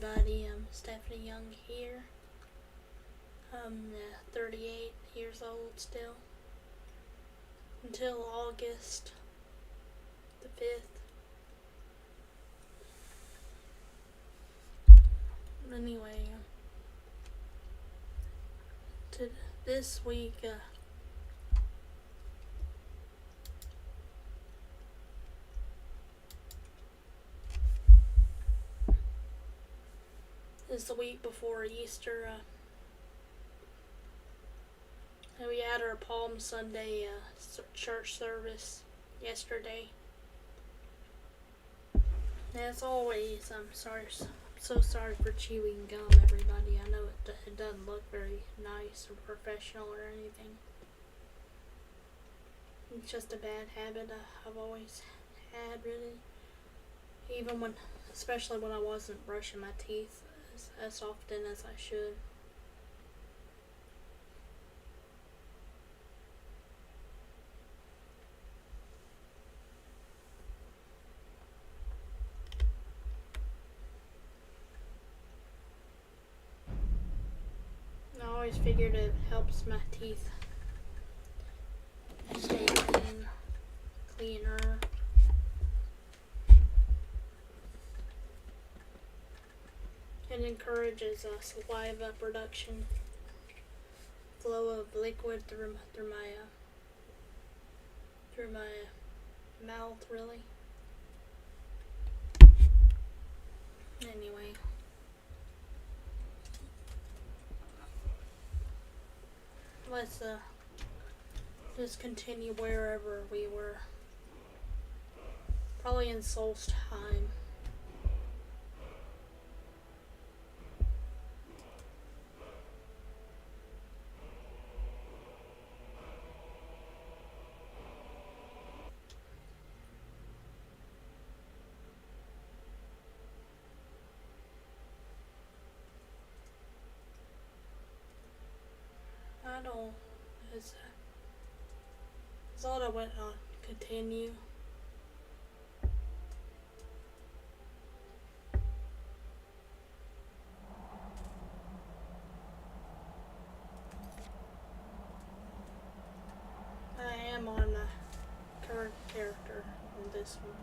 everybody, I'm Stephanie Young here. I'm 38 years old still. Until August the 5th. Anyway, to this week, is the week before Easter. And we had our Palm Sunday church service yesterday. And as always, I'm so sorry for chewing gum, everybody. I know it doesn't look very nice or professional or anything. It's just a bad habit I've always had, really. Especially when I wasn't brushing my teeth as often as I should. I always figured it helps my teeth stay cleaner. It encourages saliva production, flow of liquid through my mouth, really. Anyway, let's just continue wherever we were. Probably in Soul's time. Is all I went on continue. I am on the current character in this one.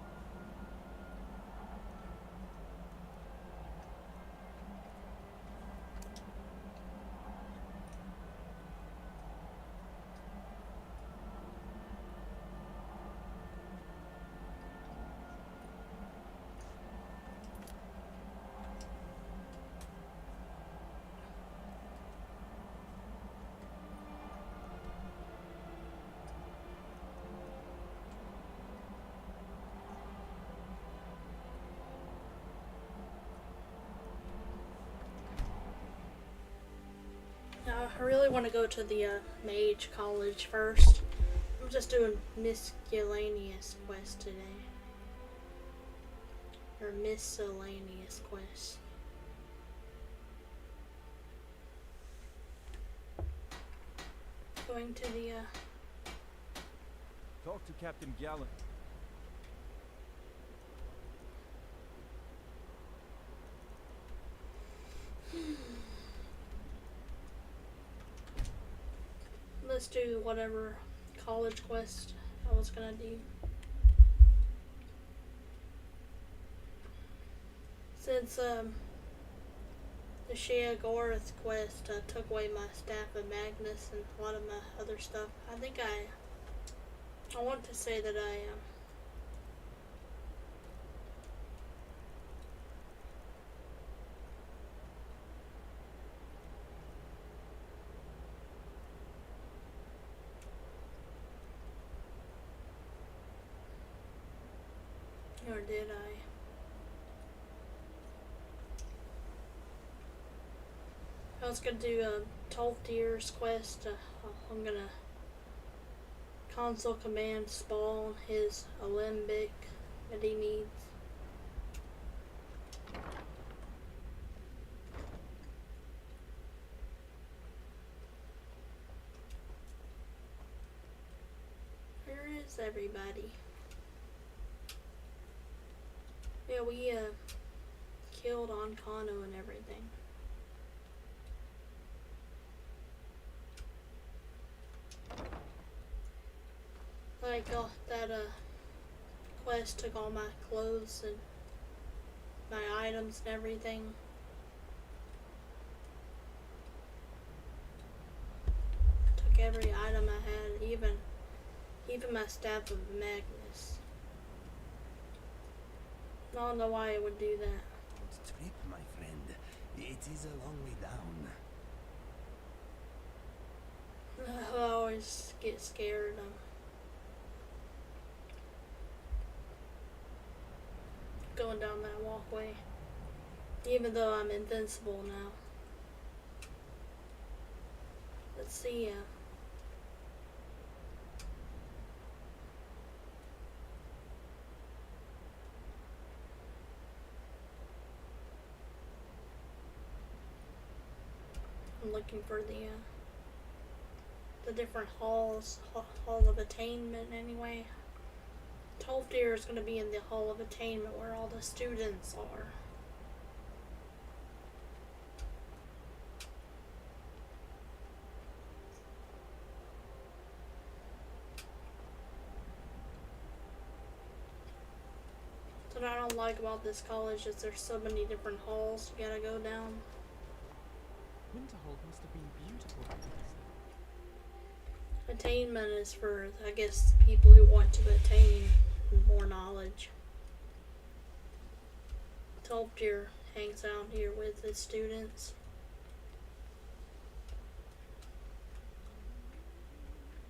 I really want to go to the mage college first. I'm just doing miscellaneous quest today. Or miscellaneous quest. Going to the Talk to Captain Gallant. Let's do whatever college quest I was gonna do. Since the Shea Gorath quest took away my Staff of Magnus and a lot of my other stuff, I think I want to say that I or did I? I was gonna do a Tolfdir's quest. I'm gonna console command spawn his alembic that he needs. Where is everybody? Yeah, we killed on Kano and everything. Like, that quest took all my clothes and my items and everything. Took every item I had, even my staff of Magnus. I don't know why it would do that. Trip, my friend. It is a long way down. I always get scared. Going down that walkway, even though I'm invincible now. Let's see. I'm looking for the different halls, Hall of Attainment anyway. 12th year is going to be in the Hall of Attainment where all the students are. What I don't like about this college is there's so many different halls you gotta go down. Winterhold must have been beautiful. Attainment is for, I guess, people who want to attain more knowledge. 12th year hangs out here with the students.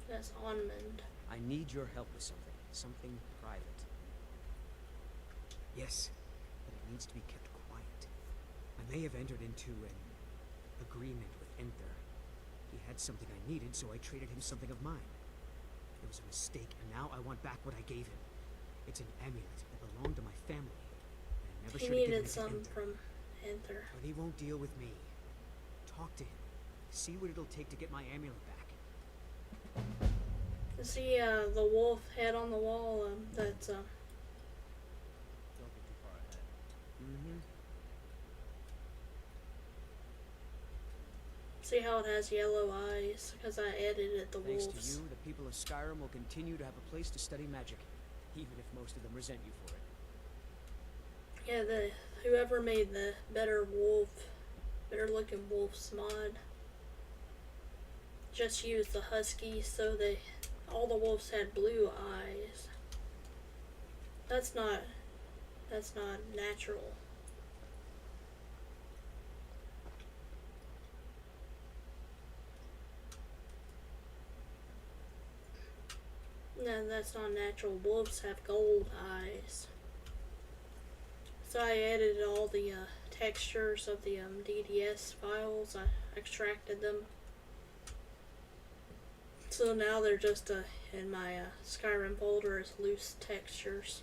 That's Onmund. I need your help with something private. Yes, but it needs to be kept quiet. I may have entered into an agreement with Enther. He had something I needed, so I traded him something of mine. It was a mistake, and now I want back what I gave him. It's an amulet that belonged to my family. And I never He should have given needed it to some Enther. from Enther. But he won't deal with me. Talk to him. See what it'll take to get my amulet back. You see the wolf head on the wall? That's Don't get too far ahead. see how it has yellow eyes? Because I edited the Thanks wolves. to you, the people of Skyrim will continue to have a place to study magic, even if most of them resent you for it. Yeah, whoever made the better looking wolf's mod, just used the huskies, so all the wolves had blue eyes. That's not natural. No, that's not natural. Wolves have gold eyes. So I edited all the textures of the DDS files. I extracted them. So now they're just in my Skyrim folder as loose textures.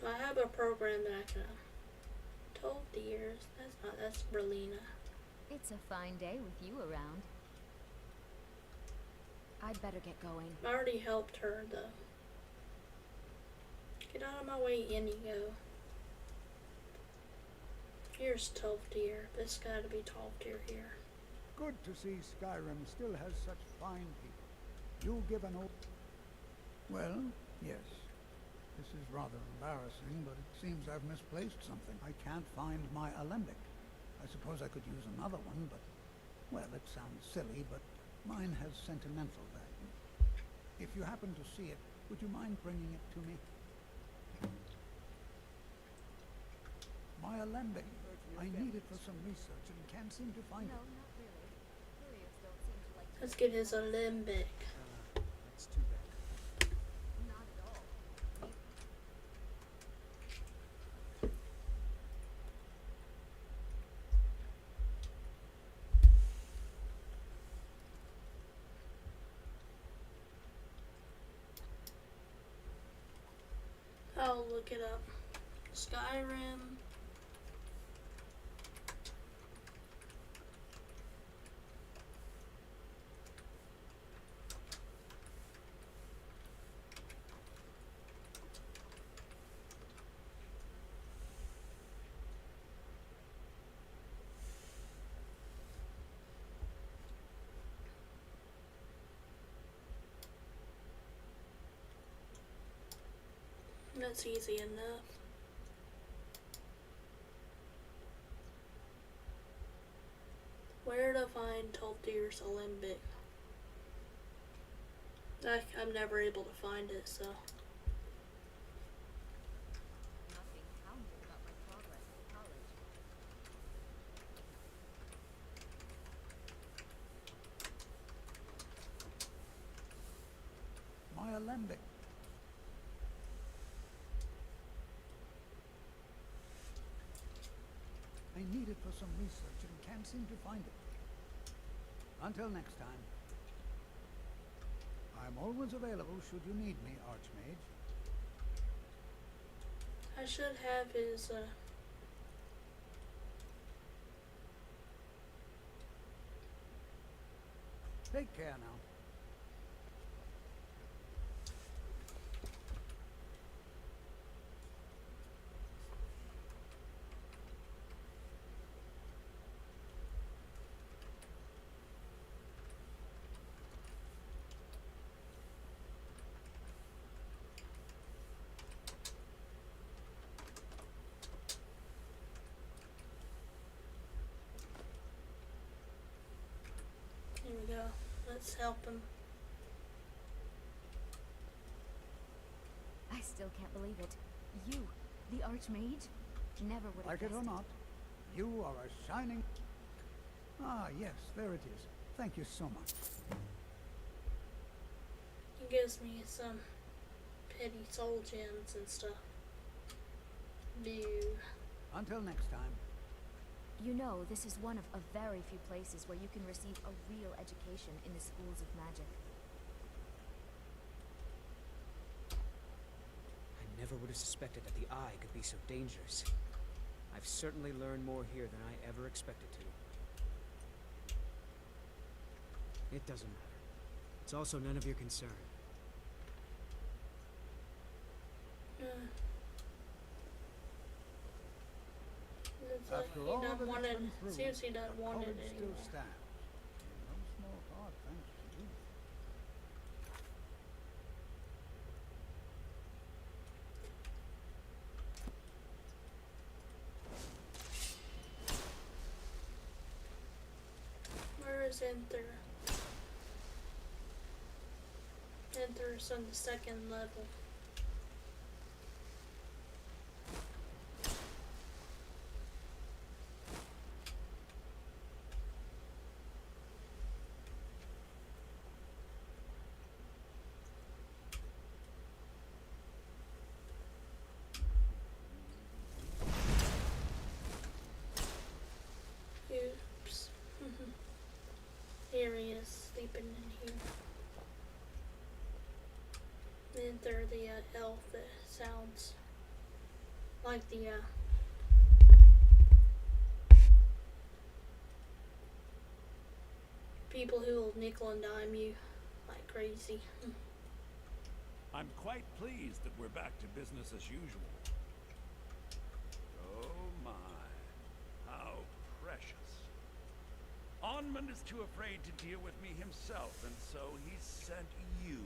I have a program that I can 12 years. That's Berlina. It's a fine day with you around. I'd better get going. I already helped her though. Get out of my way, Indigo. Here's 12th year. This gotta be 12th year here. Good to see Skyrim still has such fine people. You give an old... Well, yes. This is rather embarrassing, but it seems I've misplaced something. I can't find my alembic. I suppose I could use another one, but... Well, it sounds silly, but mine has sentimental value. If you happen to see it, would you mind bringing it to me? My alembic. I need it for some research and can't seem to find No, it. not really. Couriers don't seem to like to Let's get his alembic. That's too bad. Not at all. I'll look it up. Skyrim. That's easy enough. Where to find Toltier's Alembic? I'm never able to find it, so. I'm not being hounded about my progress at college. My alembic. I need it for some research and can't seem to find it. Until next time. I'm always available should you need me, Archmage. I should have his, Take care now. here we go. Let's help him. I still can't believe it. You, the Archmage? Never would have Like it or guessed. not, you are a shining... Ah, yes, there it is. Thank you so much. He gives me some petty soul gems and stuff. Boo. Until next time. You know, this is one of a very few places where you can receive a real education in the schools of magic. I never would have suspected that the eye could be so dangerous. I've certainly learned more here than I ever expected to. It doesn't matter. It's also none of your concern. It's like After he all doesn't that want it's it. been through, Seems he doesn't the want it college still anymore. stands. In no small part thanks to you. Where is Enter? Enter's on the second level. Oops. Here he is, sleeping in here. Enter the elf that sounds like the people who will nickel and dime you like crazy. I'm quite pleased that we're back to business as usual. Oh my, how precious. Onmund is too afraid to deal with me himself, and so he sent you.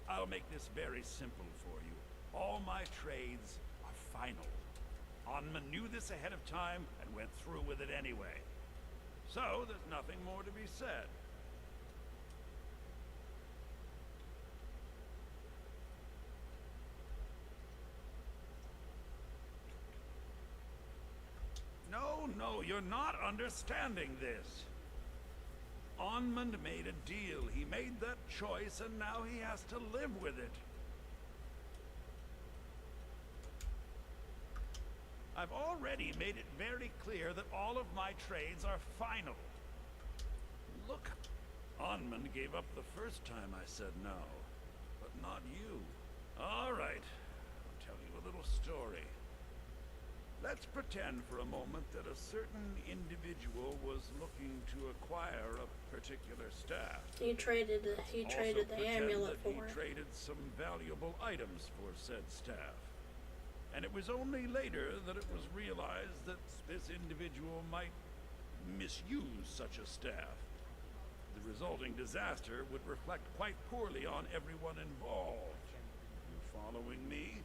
I'll make this very simple for you. All my trades are final. Onmund knew this ahead of time and went through with it anyway. So there's nothing more to be said. No, you're not understanding this. Onmund made a deal. He made that choice, and now he has to live with it. I've already made it very clear that all of my trades are final. Look, Onmund gave up the first time I said no, but not you. All right, I'll tell you a little story. Let's pretend for a moment that a certain individual was looking to acquire a particular staff. He traded the Also amulet pretend for that he it. traded some valuable items for said staff. And it was only later that it was realized that this individual might misuse such a staff. The resulting disaster would reflect quite poorly on everyone involved. You following me?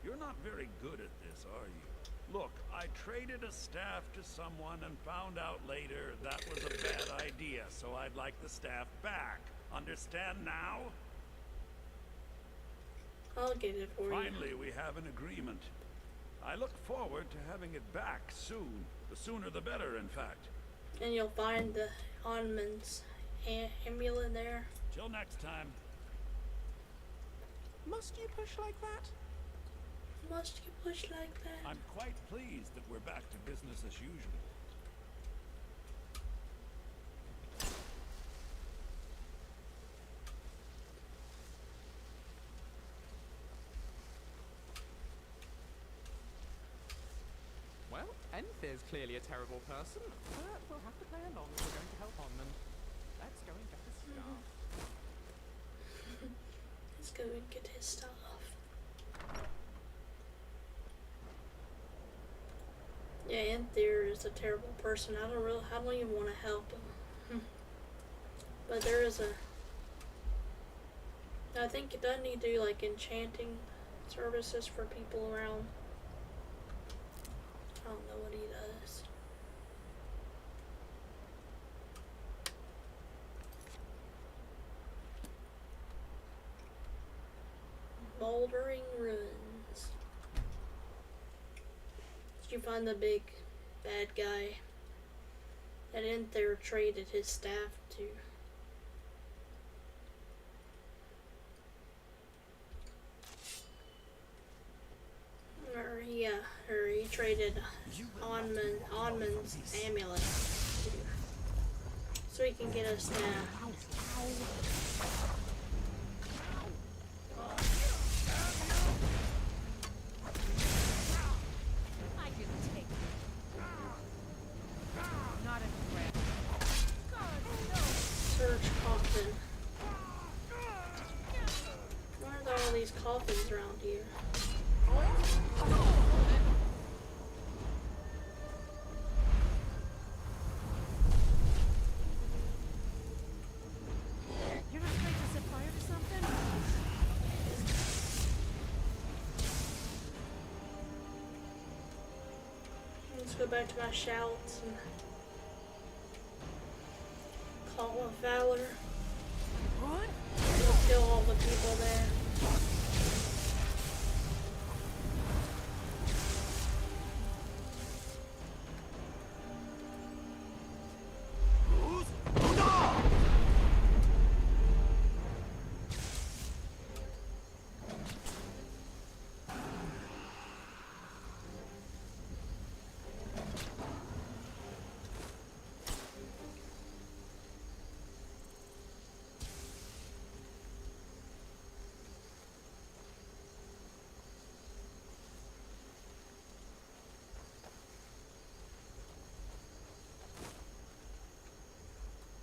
You're not very good at this, are you? Look, I traded a staff to someone and found out later that was a bad idea, so I'd like the staff back. Understand now? I'll get it for you. Finally, we have an agreement. I look forward to having it back soon. The sooner the better, in fact. And you'll find the Onman's amulet there. Till next time. Must you push like that? Must you push like that? I'm quite pleased that we're back to business as usual. Well, Enthyr's clearly a terrible person, but we'll have to play along if we're going to help Onman. Let's go and get his stuff. Let's go and get his stuff. Yeah, Enthyr is a terrible person. I don't even want to help him. But there is I think it doesn't need to do like enchanting services for people around. I don't know what he does. Bouldering Ruins. Did you find the big bad guy that Enthyr traded his staff to? Or he traded Onman's amulet to, so he can get a staff. I didn't take it. Not a threat. Search coffin. Why are there all these coffins around here? You're not trying to set fire to something? Let's go back to my shouts and call of valor. What? We'll kill all the people there.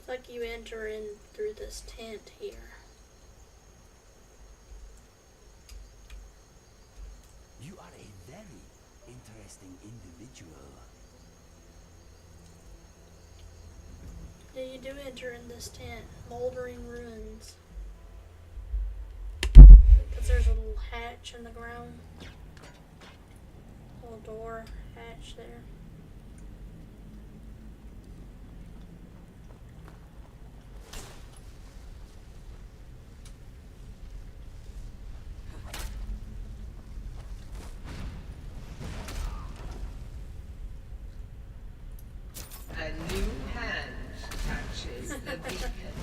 It's like you enter in through this tent here. You are a very interesting individual. Yeah, you do enter in this tent, Moldering Ruins. Because there's a little hatch in the ground. Little door hatch there. A new hand touches the beacon.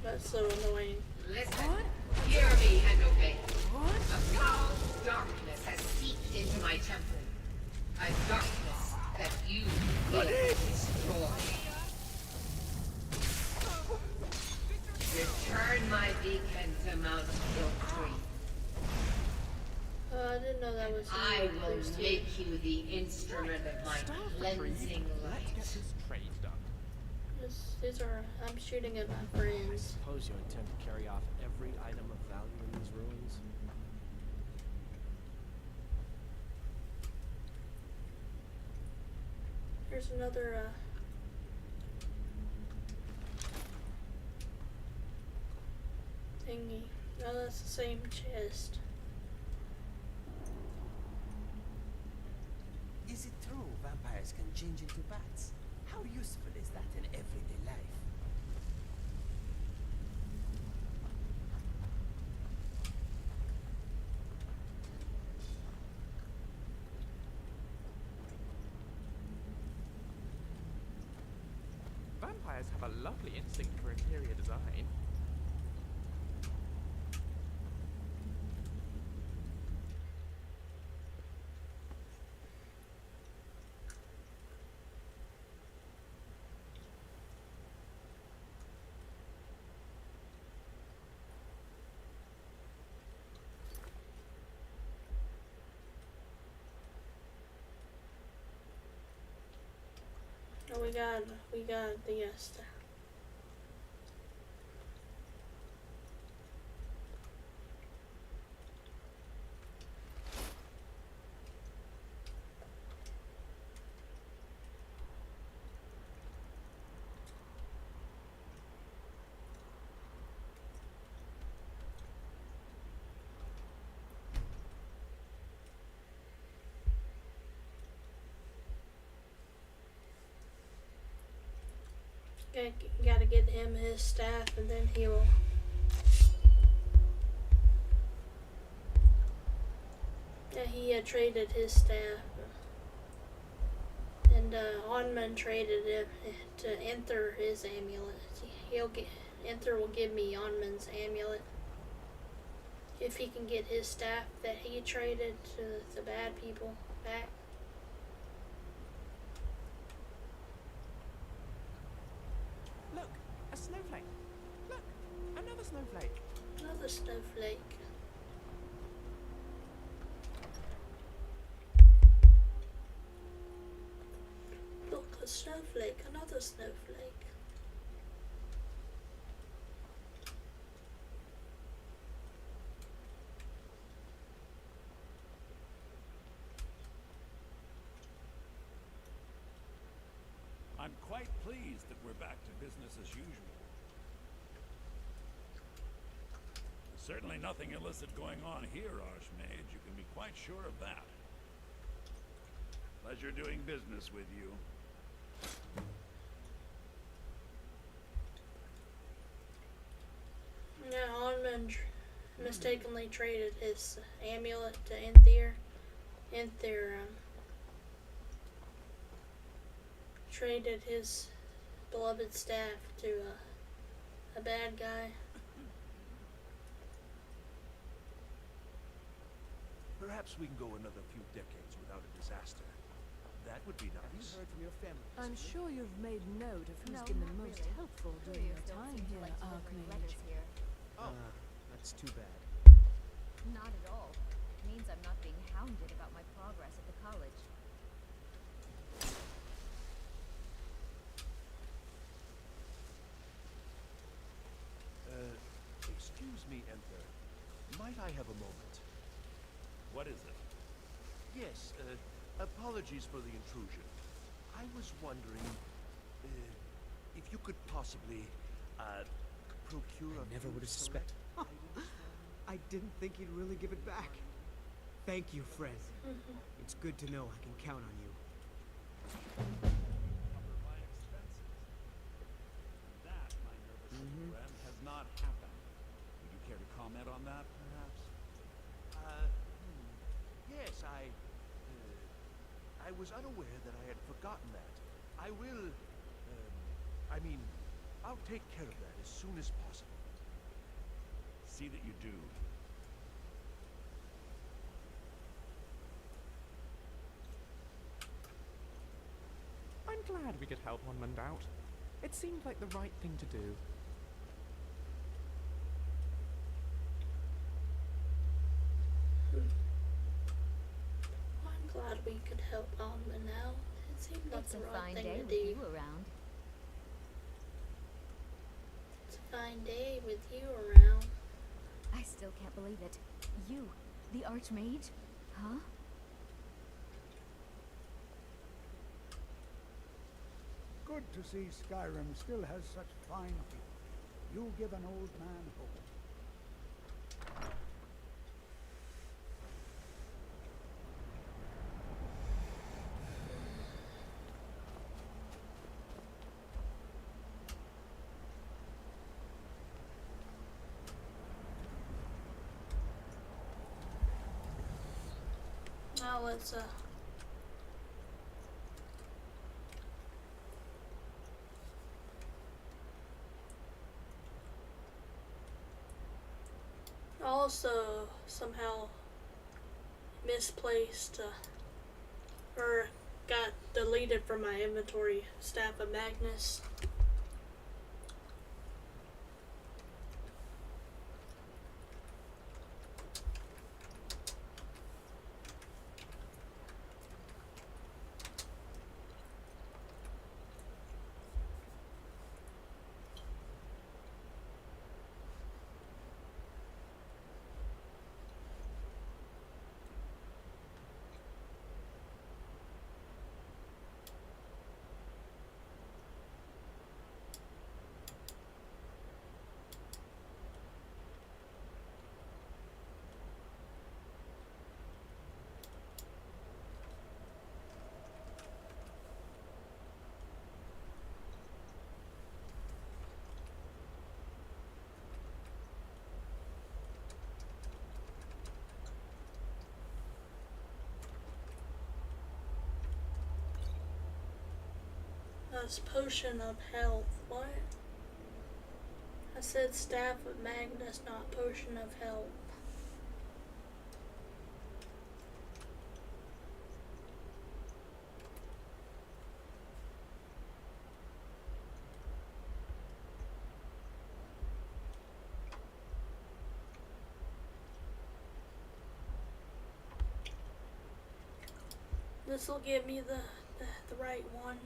That's so annoying. Listen, hear me and obey. A foul darkness has seeped into my temple. A darkness that you will destroy. Return my beacon to Mount Guiltree. I didn't know that was I will make you the instrument of my cleansing Let's get light. this trade done. These are, I'm shooting at my friends. Suppose you intend to carry off every item of value in these ruins? Here's another, thingy. that's the same chest. Is it true vampires can change into bats? How useful is that in everyday life? Vampires have a lovely instinct for interior design. Oh, we got the stuff. Gotta get him his staff, and then he will. Yeah, he traded his staff, and Onman traded it to enter his amulet. Enter will give me Onman's amulet if he can get his staff that he traded to the bad people back. Look, a snowflake. Look, another snowflake. Another snowflake. Look, a snowflake, another snowflake. I'm quite pleased that we're back to business as usual. There's certainly nothing illicit going on here, Archmage. You can be quite sure of that. Pleasure doing business with you. Yeah, Onman mistakenly traded his amulet to Enther. Enther traded his beloved staff to a bad guy. Perhaps we can go another few decades without a disaster. That would be nice. Heard from your family. I'm sure you've made note of who's No, been the not most really. helpful Three during of your don't time seem to here, like delivering letters Archmage. here. That's too bad. Not at all. It means I'm not being hounded about my progress at the college. Excuse me, Enter. Might I have a moment? What is it? Yes, apologies for the intrusion. I was wondering if you could possibly procure a Never would have few suspected. select items for- I didn't think you'd really give it back. Thank you, friend. It's good to know I can count on you. Cover my expenses. That, my nervous friend, has not happened. Would you care to comment on that, perhaps? Yes, I was unaware that I had forgotten that. I will, I'll take care of that as soon as possible. See that you do. I'm glad we could help Onmund out. It seemed like the right thing to do. I'm glad we could help Onman now. It seemed like It's the a right fine thing day to with do. you around. It's a fine day with you around. I still can't believe it. You, the Archmage? Huh? Good to see Skyrim still has such fine people. You give an old man hope. let's also somehow misplaced or got deleted from my inventory Staff of Magnus. That's Potion of Health. What? I said Staff of Magnus, not Potion of Health. This will give me the right one.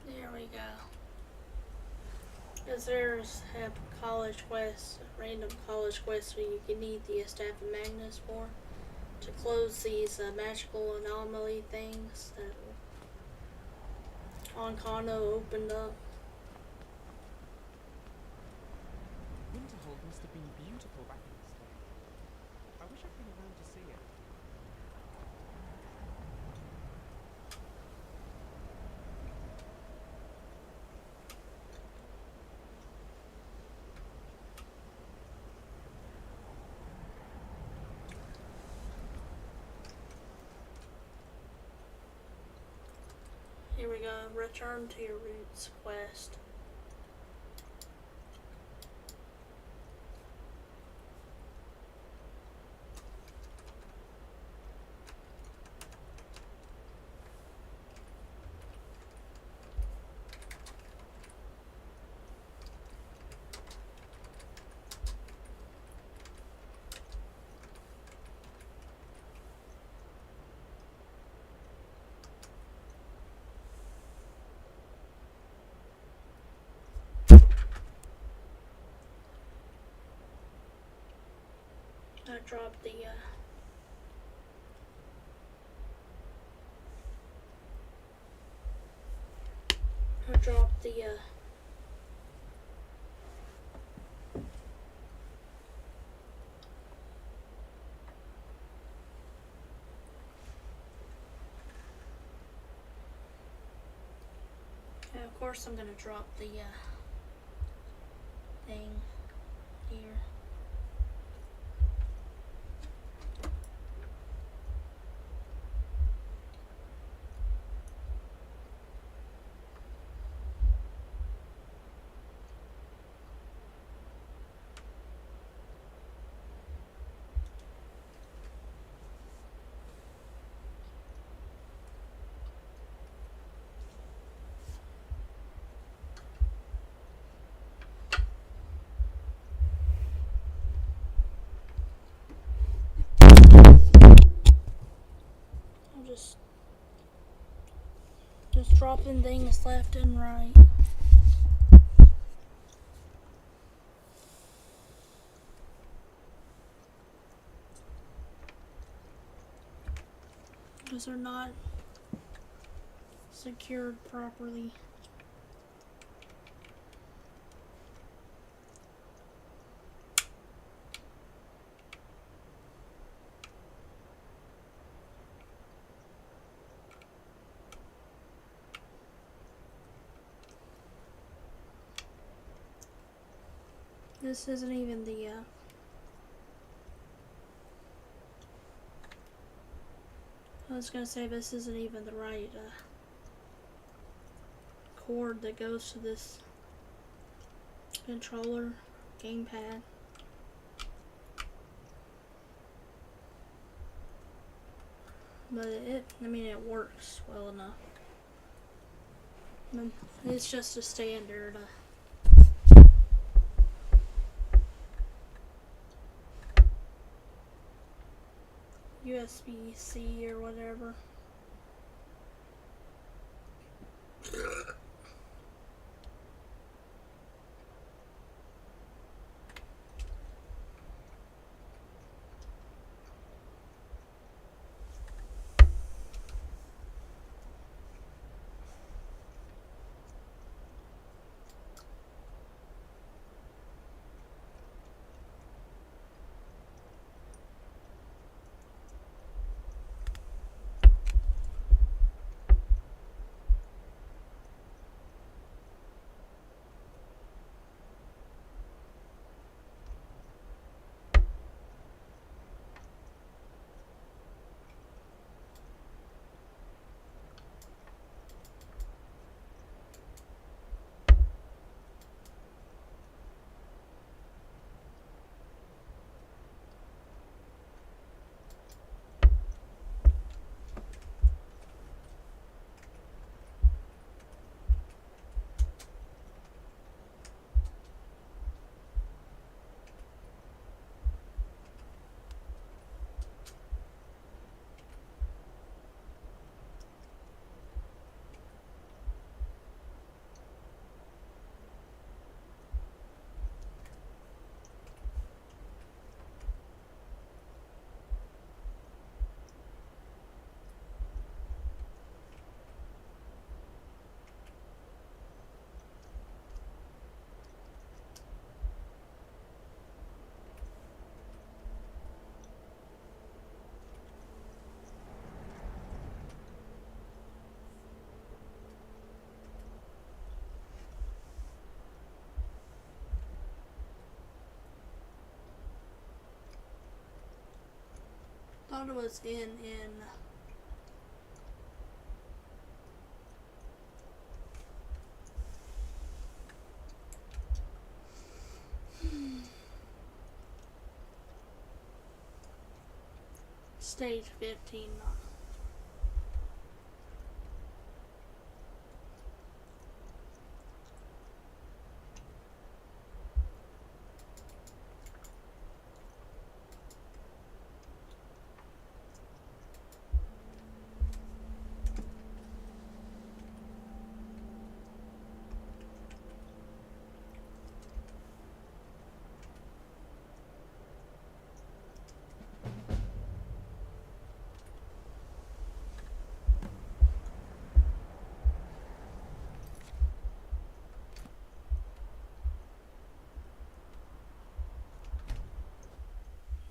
There we go. Because there's have college quests, random college quests where you can need the Staff of Magnus for to close these magical anomaly things that Onkano opened up. Winterhold must have been beautiful back in its day. I wish I'd been around to see it. Here we go, return to your roots quest. I dropped the And of course I'm gonna drop the thing here. Just dropping things left and right. Because they're not secured properly. This isn't even the I was gonna say this isn't even the right cord that goes to this controller gamepad. But I mean it works well enough. It's just a standard USB-C or whatever. Thought it was in stage 15.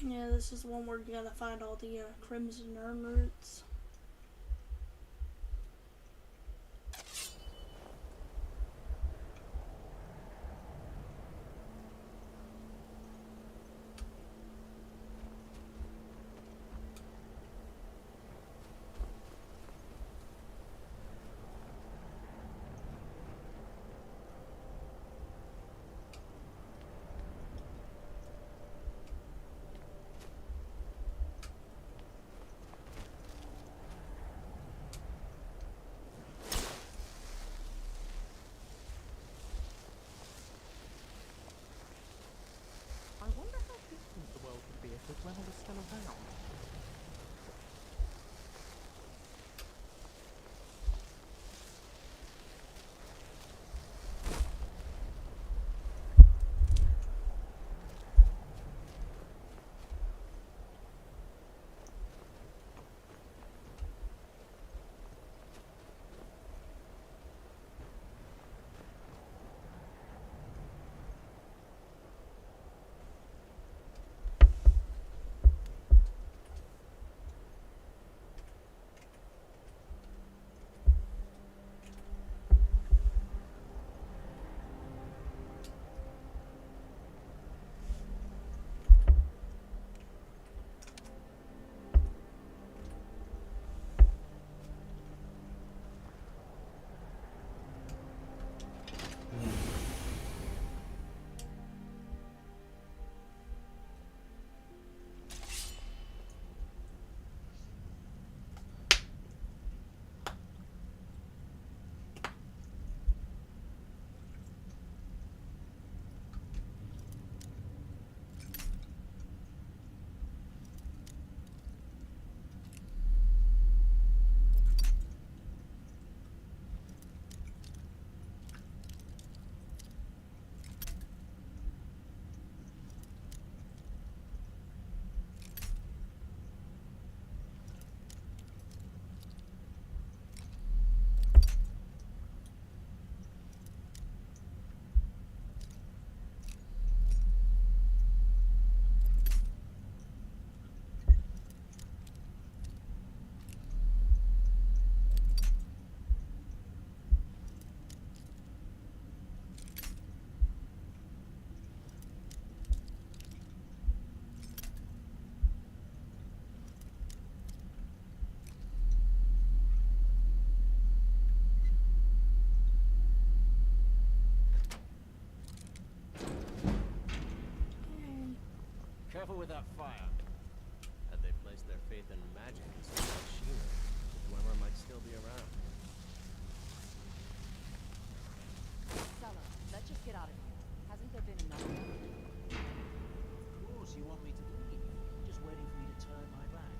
Yeah, this is the one where you gotta find all the crimson Nirnroots. settle down. Careful with that fire. Had they placed their faith in magic instead of machinery, the Dwemer might still be around. Stella, let's just get out of here. Hasn't there been enough? Of course, you want me to leave. Just waiting for me to turn my back.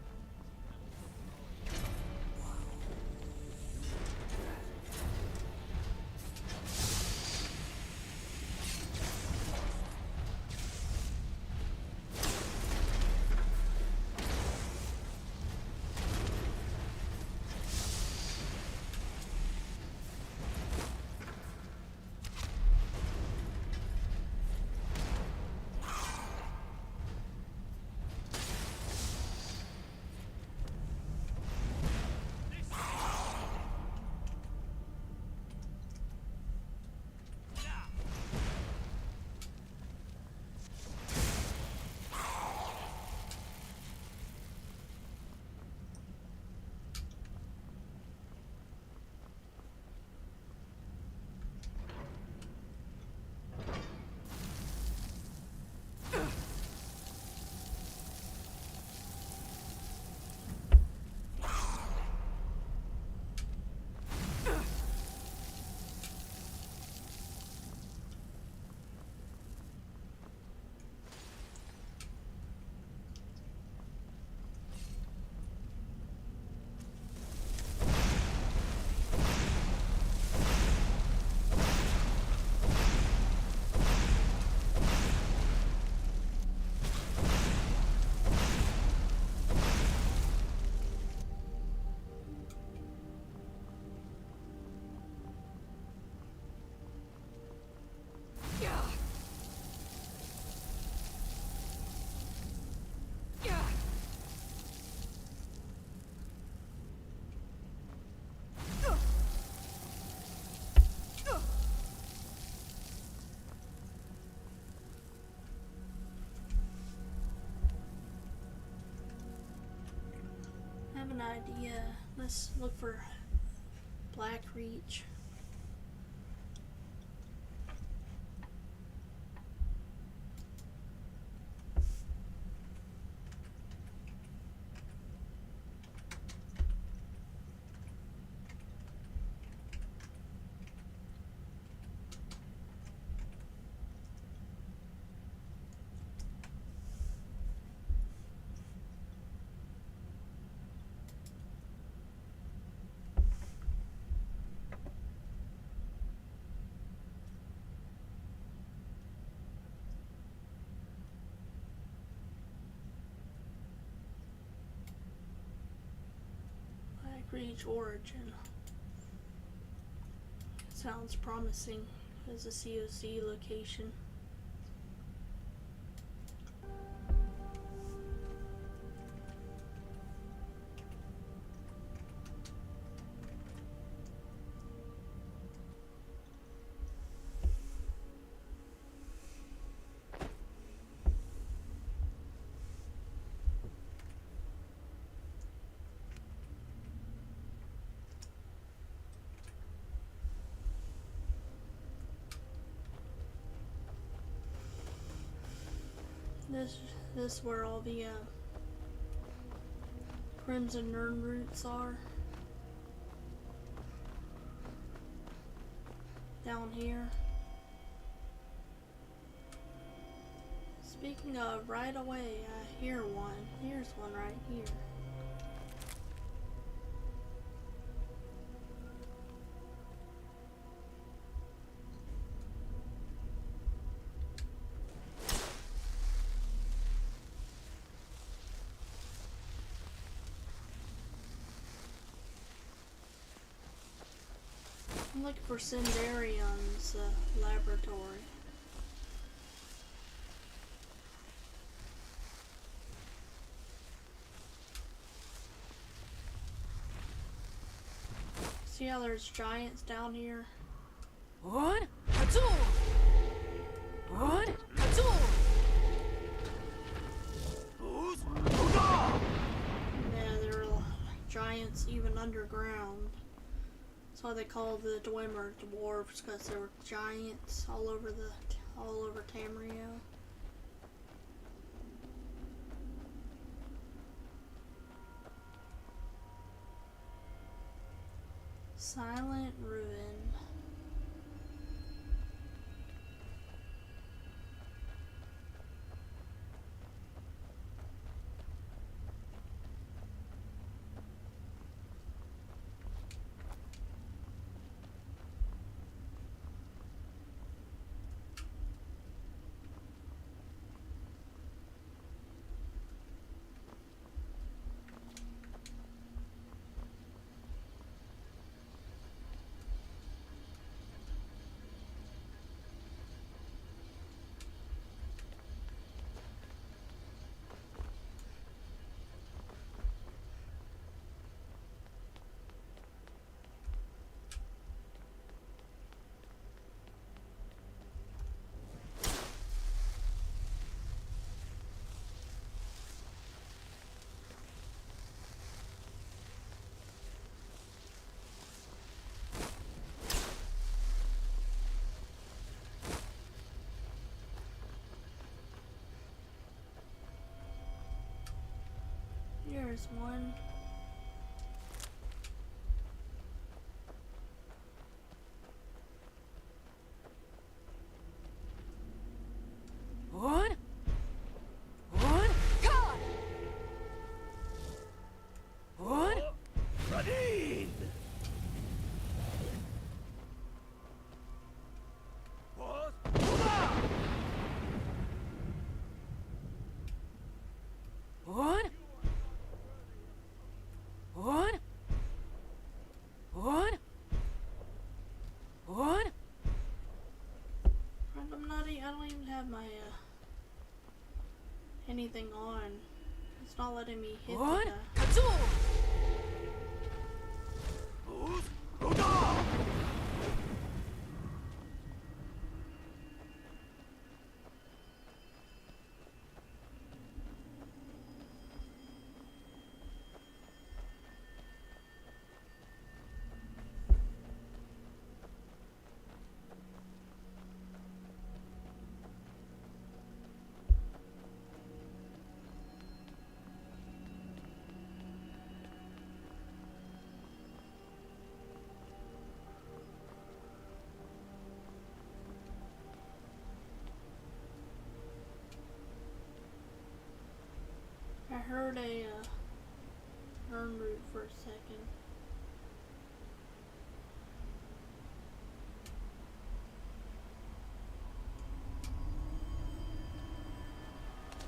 I have an idea. Let's look for Black Reach. for each origin. Sounds promising as a COC location. This is where all the crimson Nirnroots are. Down here. Speaking of, right away, I hear one. Here's one right here. I'm looking for Cinderion's laboratory. See how there's giants down here? What? Katul! What? Katul! Yeah, there are giants even underground. That's why they call the Dwemer dwarves, because there were giants all over Tamriel. Silent Ruin. Here's one. What? What? God! What? Radin! What? What? What? What? What? I don't even have my anything on. It's not letting me hit What? the Katul! I heard a Nirnroot for a second.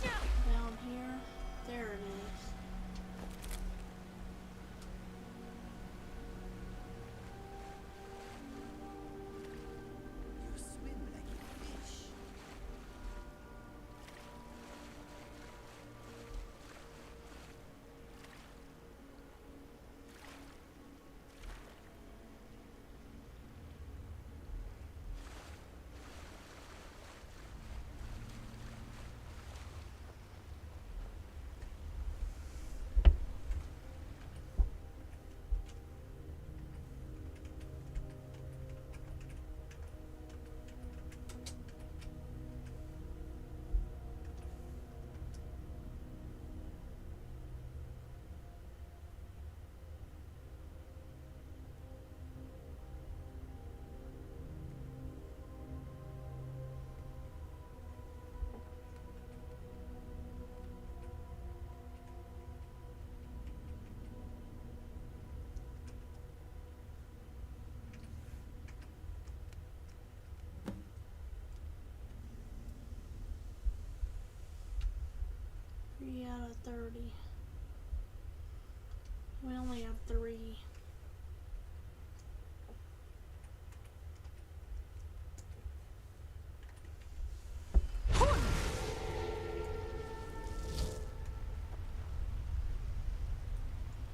Down here. There it is. We only have 3.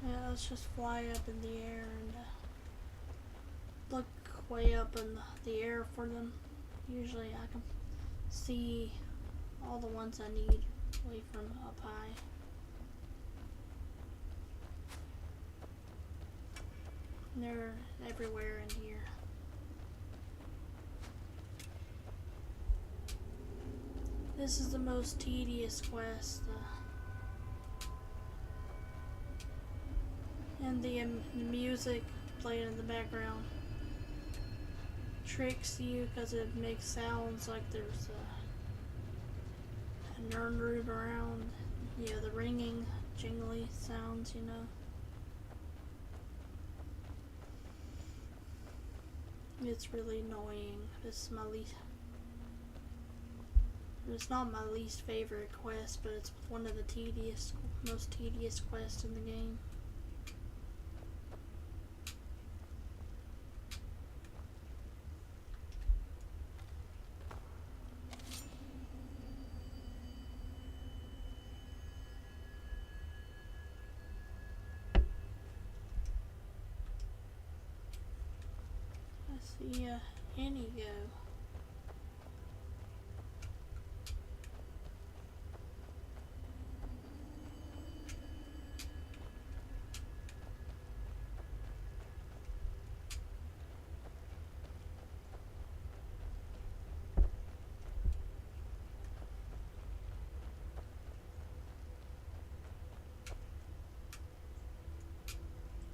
Yeah, let's just fly up in the air and look way up in the air for them. Usually I can see all the ones I need way from up high. And they're everywhere in here. This is the most tedious quest. And the music playing in the background tricks you because it makes sounds like there's a Nirnroot around. Yeah, the ringing, jingly sounds, you know. It's really annoying. This is my least. It's not my least favorite quest, but it's one of the most tedious quests in the game. I see Annie go.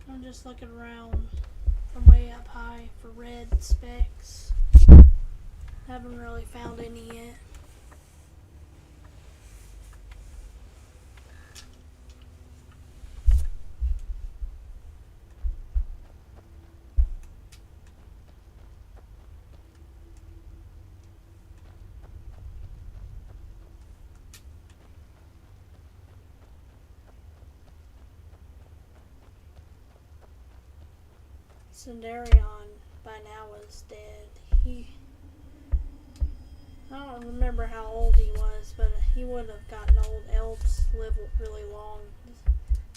I'm just looking around from way up high for red specks. Haven't really found any yet. Sundarion by now is dead. I don't remember how old he was, but he would have gotten old. Elves live really long.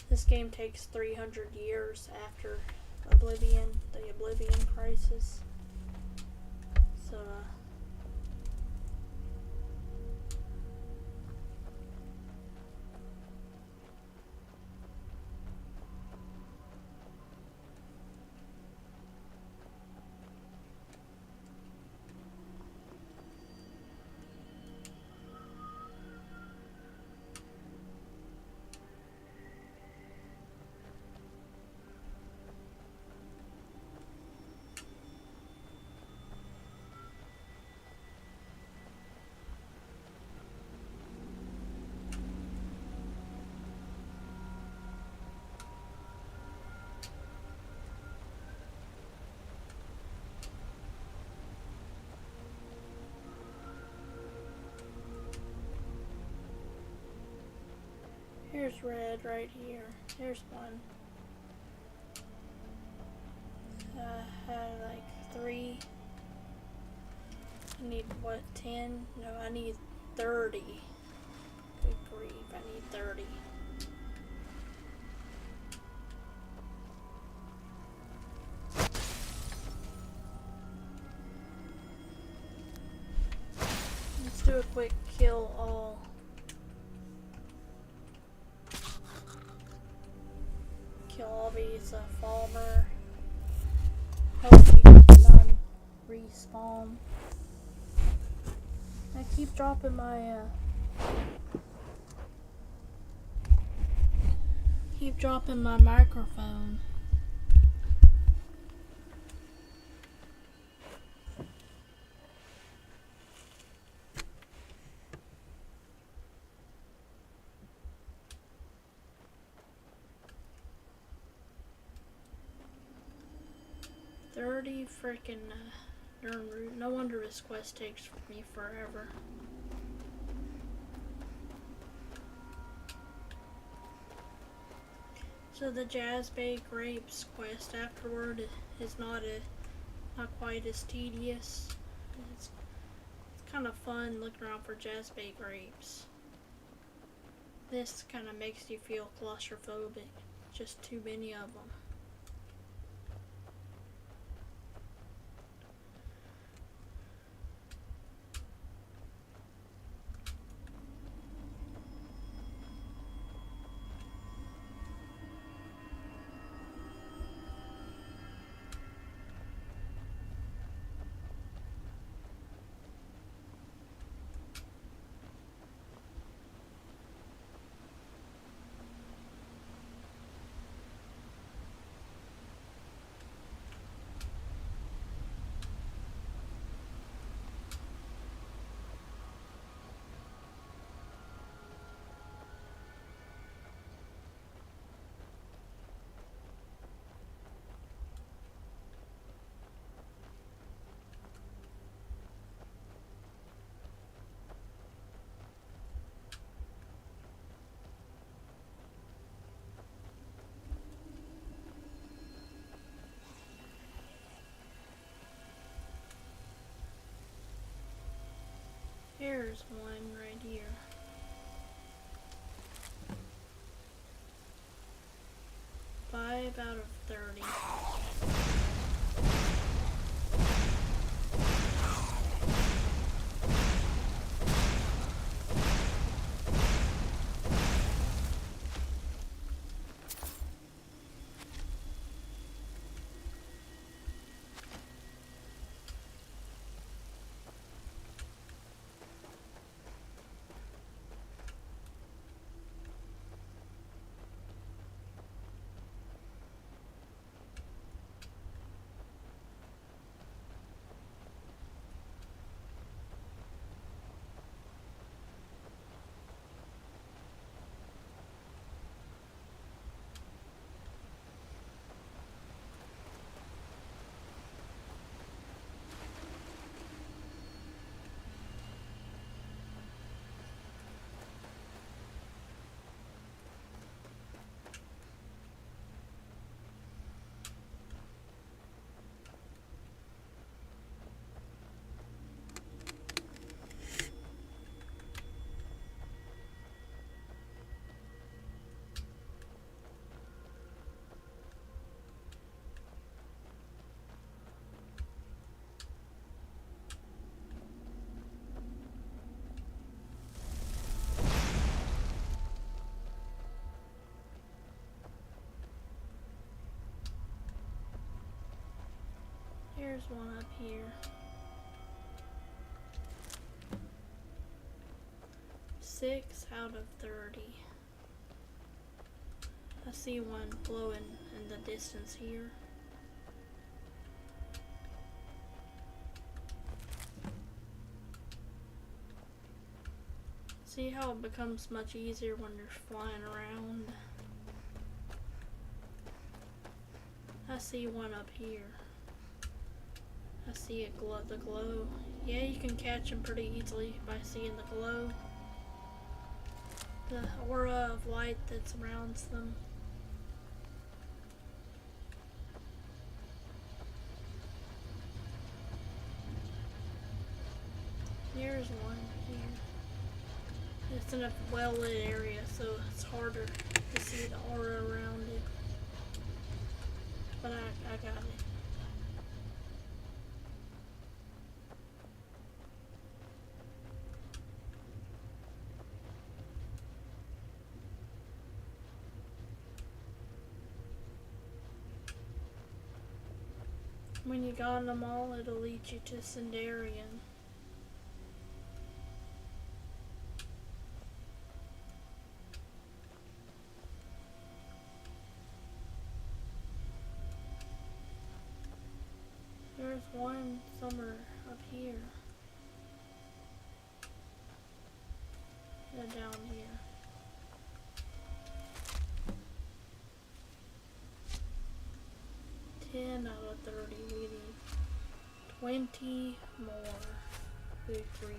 This game takes 300 years after the Oblivion Crisis. So, here's red right here. Here's one. Had like 3. I need what, 10? No, I need 30. Good grief, I need 30. Let's do a quick kill all. Kill all these Falmer. Hopefully none respawn. I keep dropping my microphone. Freaking Nirnroot. No wonder this quest takes me forever. So the Jazz Bay Grapes quest afterward is not quite as tedious. It's kind of fun looking around for Jazz Bay Grapes. This kind of makes you feel claustrophobic. Just too many of them. Here's one right here. 5 out of 30. Here's one up here. 6 out of 30. I see one glowing in the distance here. See how it becomes much easier when you're flying around? I see one up here. I see it glow, the glow. Yeah, you can catch them pretty easily by seeing the glow. The aura of light that surrounds them. Here's one here. It's in a well-lit area, so it's harder to see the aura around it. But I got it. When you got them all, it'll lead you to Sendarian. There's one somewhere up here. They're down here. Ten out of 30, we need 20 more. Good grief.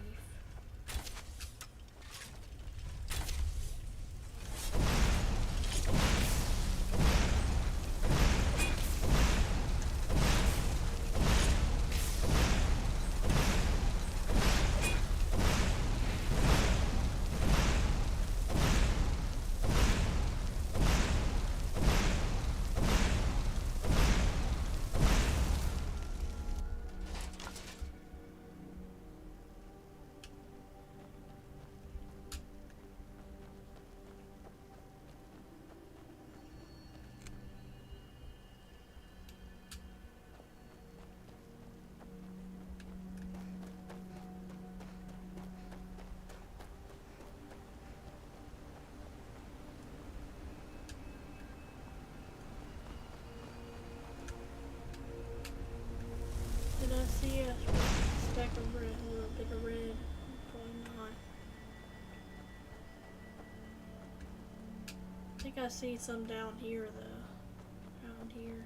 I think I see some down here though. Around here.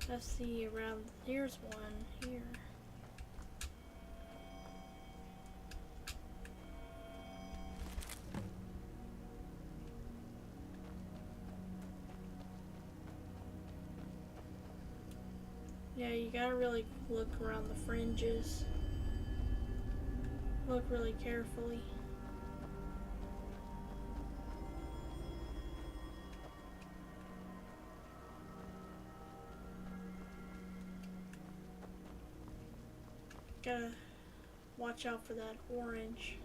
I see around. Here's one here. Yeah, you gotta really look around the fringes. Look really carefully. Gotta watch out for that orange.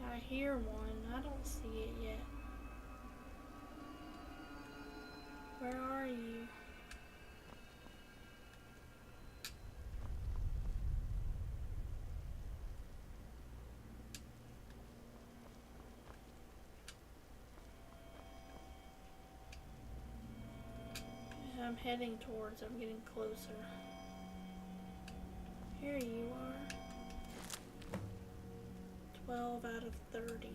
I hear one. I don't see it yet. Where are you? I'm heading towards. I'm getting closer. Here you are. 12 out of 30.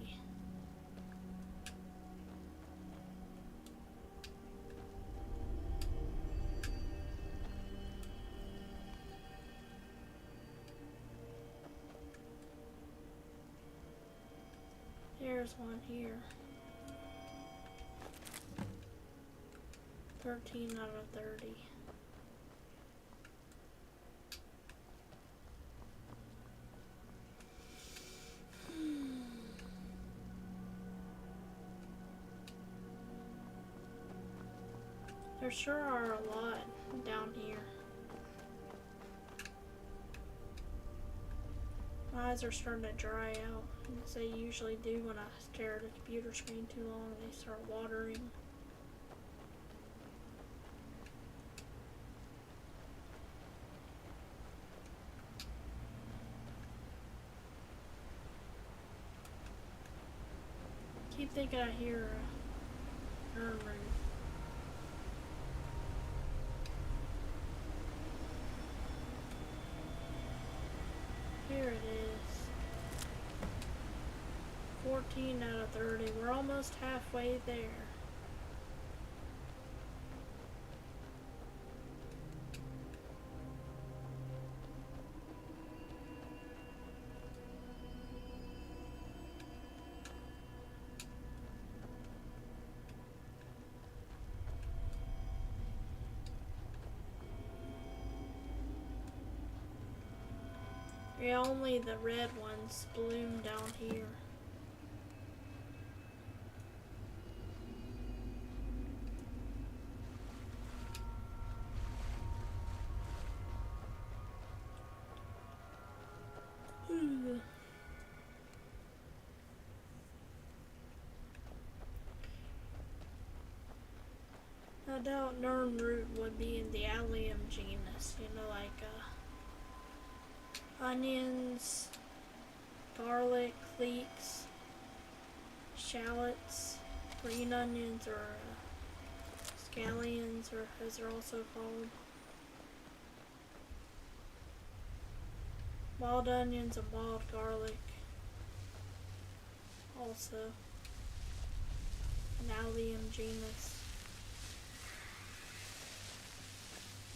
There's one here. 13 out of 30. There sure are a lot down here. My eyes are starting to dry out, as they usually do when I stare at a computer screen too long. They start watering. Keep thinking I hear a Nirnroot. Here it is. 14 out of 30. We're almost halfway there. Yeah, only the red ones bloom down here. I doubt Nirnroot would be in the allium genus, you know, like onions, garlic, leeks, shallots, green onions, or scallions, or as they're also called. Wild onions and wild garlic. Also, an allium genus.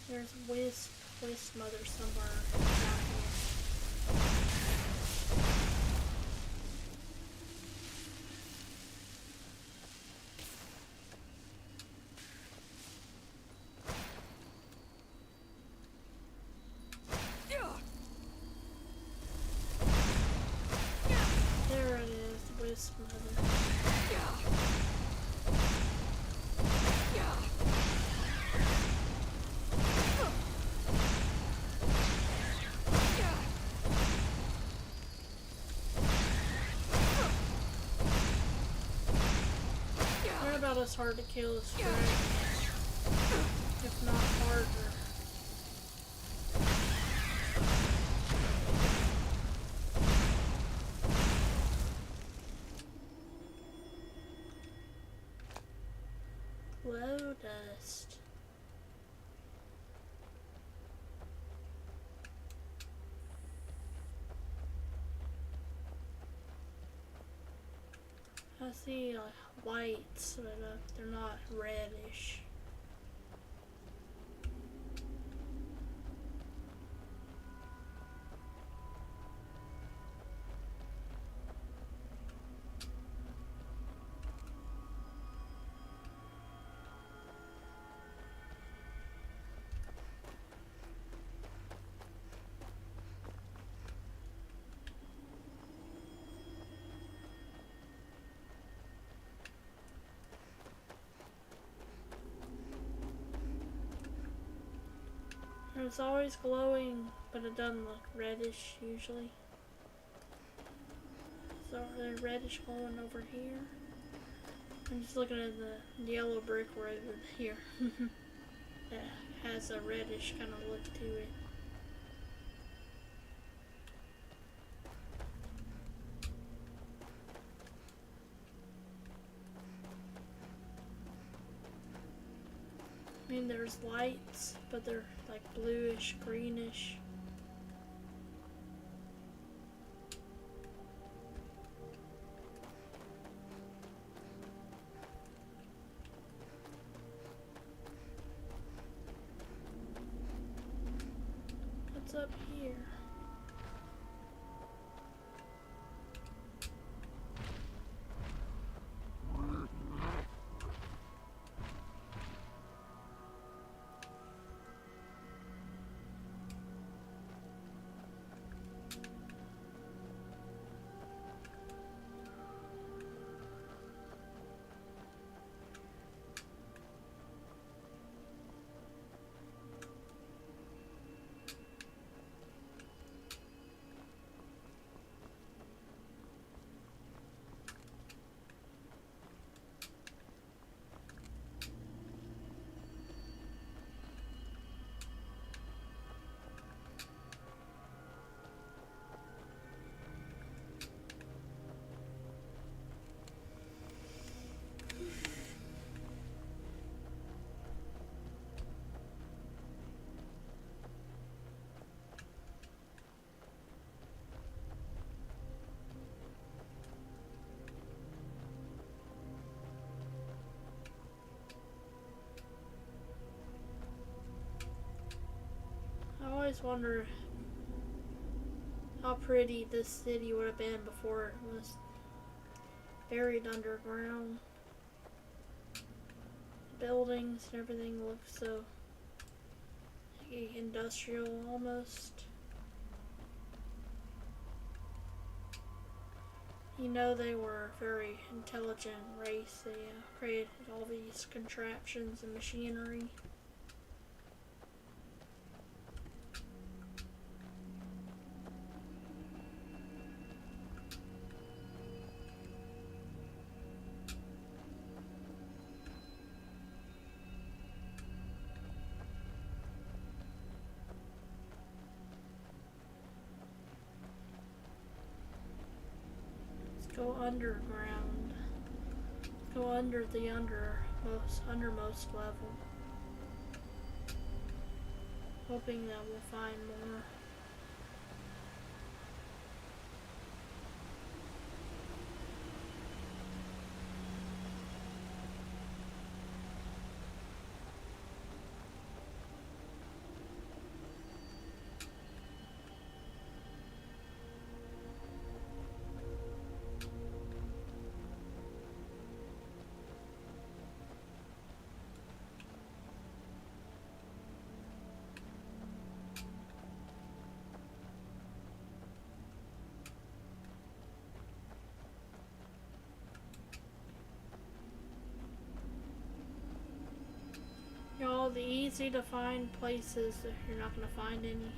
There's wisp mother somewhere down here. There it is, wisp mother. They're about as hard to kill as dragons, if not harder. Glow dust. see whites, but they're not reddish. It's always glowing, but it doesn't look reddish usually. So there's reddish glowing over here. I'm just looking at the yellow brick road here. That has a reddish kind of look to it. I mean, there's lights, but they're like bluish, greenish. What's up here? I always wonder how pretty this city would have been before it was buried underground. Buildings and everything looks so industrial almost. You know, they were a very intelligent race. They created all these contraptions and machinery. Go underground. Go under the undermost level. Hoping that we'll find more. All the easy to find places that you're not going to find any.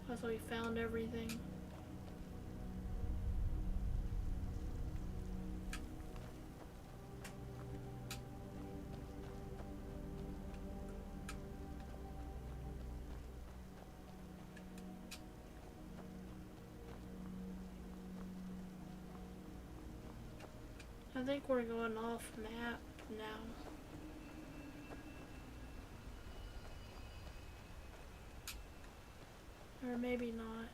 That's why we found everything. I think we're going off map now. Or maybe not.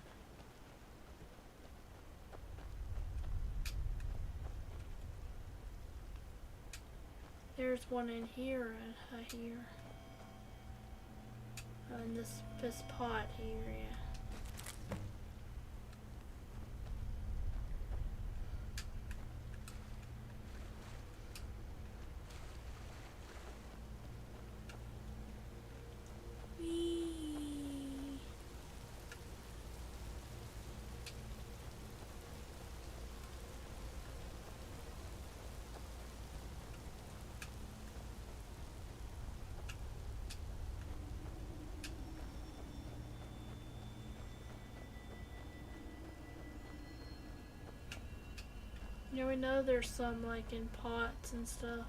There's one in here, I hear. In this pot here, yeah. Yeah, we know there's some like in pots and stuff.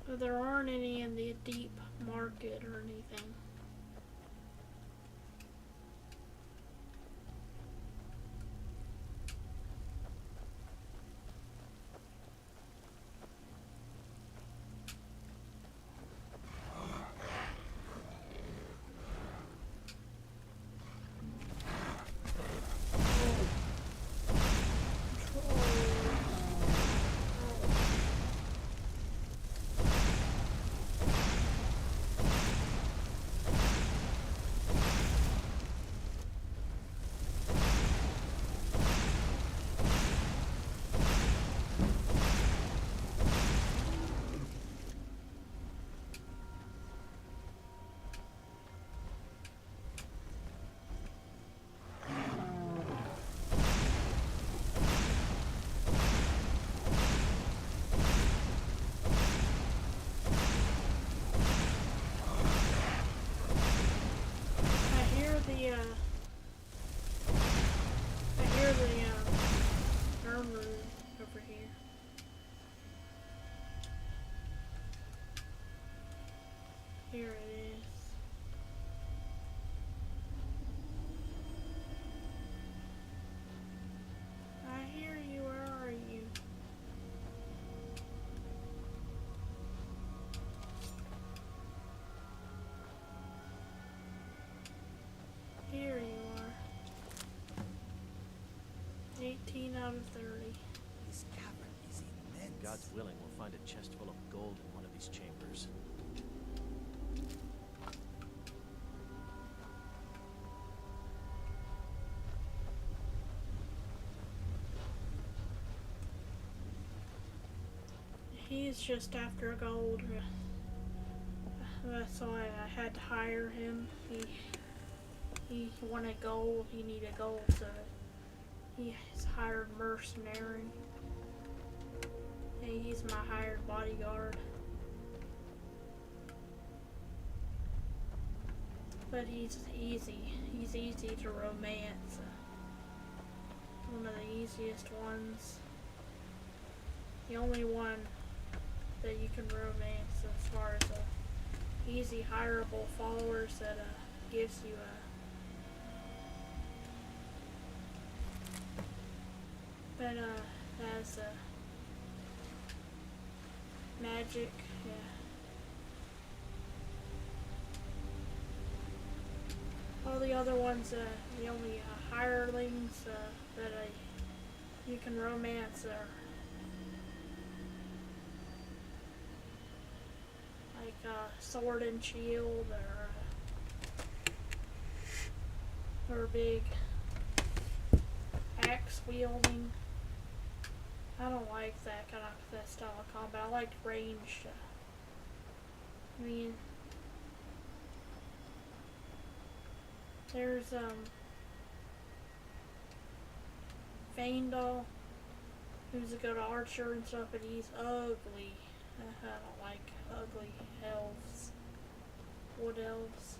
But there aren't any in the deep market or anything. I hear the Nirnroot over here. Here it is. I hear you, where are you? Here you are. 18 out of 30. This cavern is immense. God's willing, we'll find a chest full of gold in one of these chambers. He's just after gold. That's why I had to hire him. He wanted gold. He needed gold, so he's hired mercenary. And he's my hired bodyguard. But he's easy. He's easy to romance. One of the easiest ones. The only one that you can romance as far as easy hireable followers that gives you has magic, yeah. All the other ones, the only hirelings that you can romance are like Sword and Shield or big axe wielding. I don't like that style of combat. I like ranged. I mean, there's Vandal, who's a good archer and stuff, but he's ugly. I don't like ugly elves, wood elves,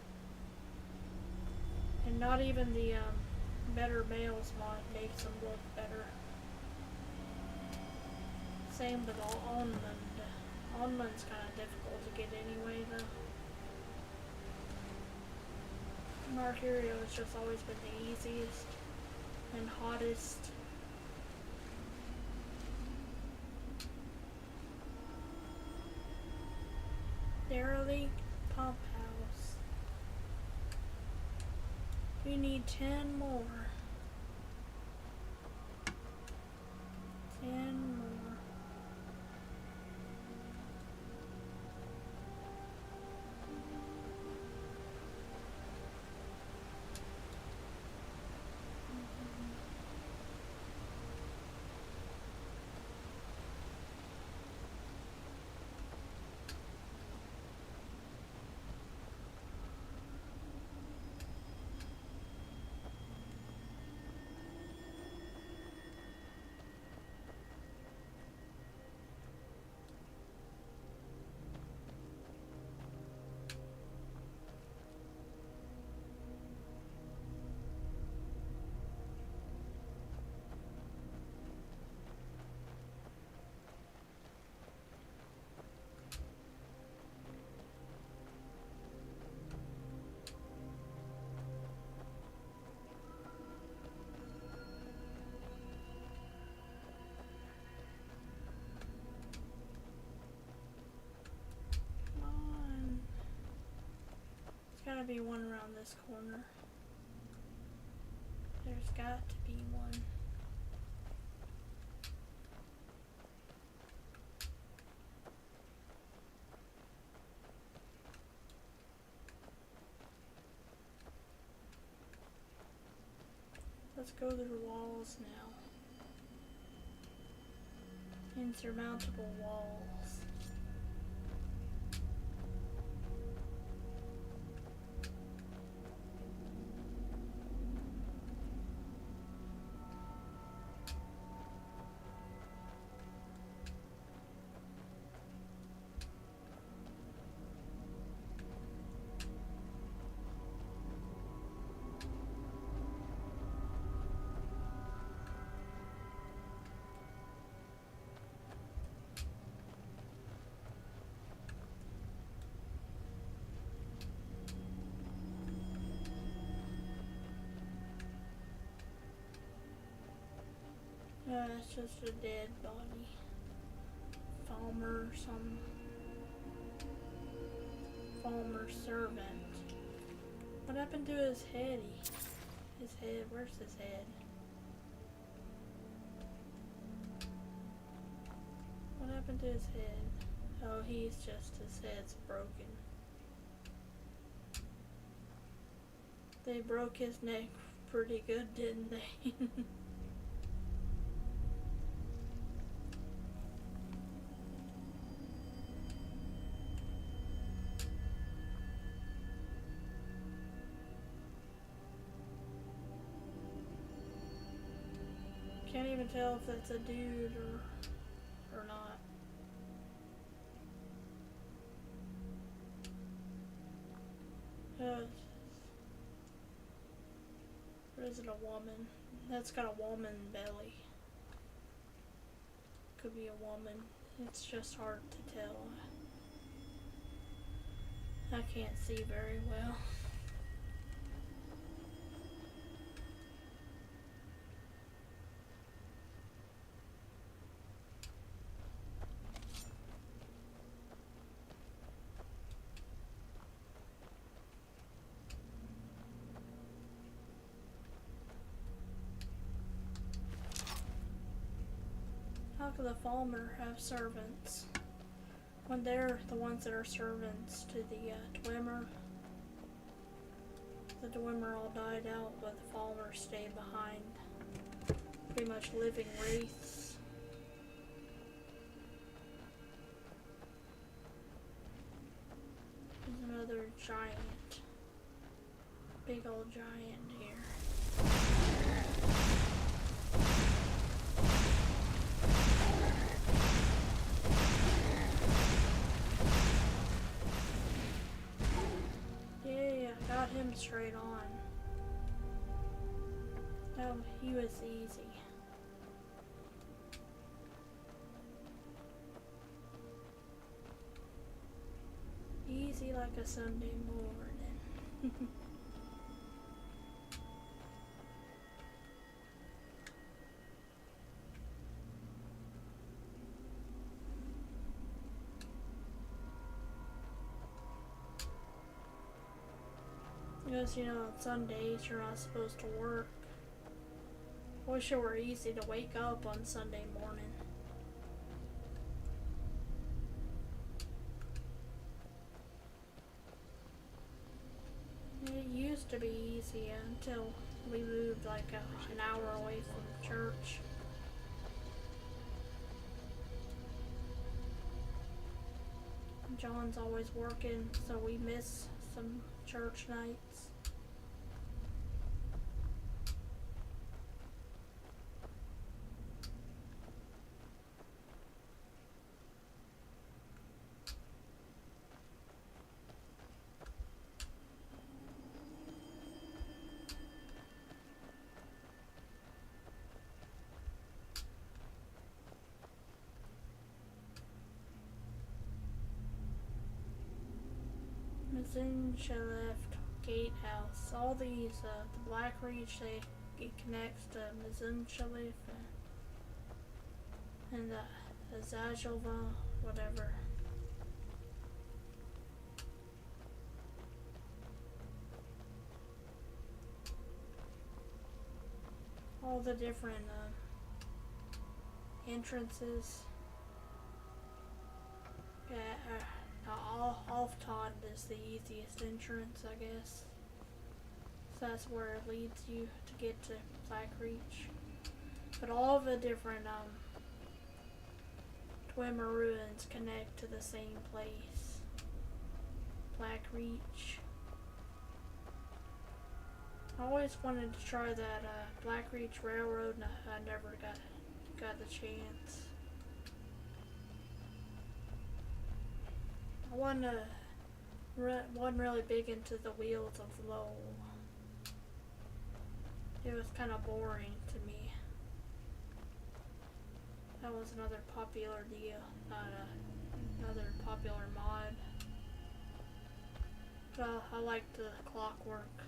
and not even the better males mod makes them look better. Same with Almond. Almond's kind of difficult to get anyway, though. Mercurio has just always been the easiest and hottest. Derelict Pump House. We need 10 more. 10 more. Gotta be one around this corner. There's got to be one. Let's go through walls now. Insurmountable walls. It's just a dead body. Falmer, some Falmer servant. What happened to his head? His head, where's his head? What happened to his head? Oh, he's just, his head's broken. They broke his neck pretty good, didn't they? Can't even tell if that's a dude or not. Or is it a woman? That's got a woman belly. Could be a woman. It's just hard to tell. I can't see very well. How could the Falmer have servants when they're the ones that are servants to the Dwemer? The Dwemer all died out, but the Falmer stayed behind. Pretty much living wraiths. There's another giant. Big old giant here. Got him straight on. No, he was easy. Easy like a Sunday morning. Because, you know, on Sundays you're not supposed to work. Wish it were easy to wake up on Sunday morning. It used to be easy until we moved like an hour away from church. John's always working, so we miss some church nights. Mizuncha Gatehouse. All these, the Black Reach, it connects to Mizuncha and the Azajova, whatever. All the different entrances. Yeah, Alftod is the easiest entrance, I guess. So that's where it leads you to get to Black Reach. But all the different Twimmer ruins connect to the same place. Black Reach. I always wanted to try that Black Reach Railroad, and I never got the chance. I wasn't really big into the Wheels of Low. It was kind of boring to me. That was another popular deal, not another popular mod. But I like the clockwork.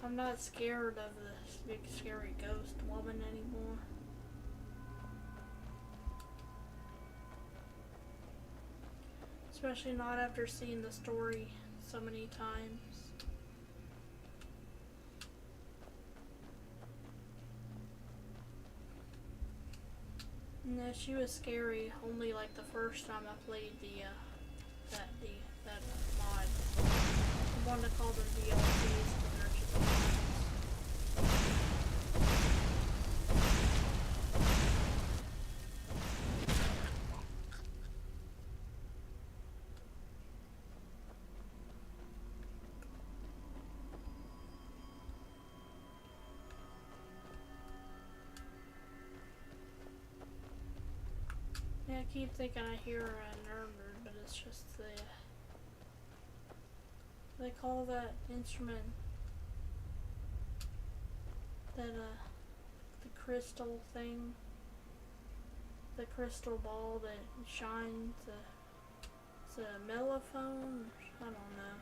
I'm not scared of this big scary ghost woman anymore. Especially not after seeing the story so many times. No, she was scary only like the first time I played that mod. I wanted to call them DLCs, but they're just mods. Yeah, I keep thinking I hear a Nirnroot, but it's just they call that instrument that the crystal thing, the crystal ball that shines. It's a mellophone. I don't know.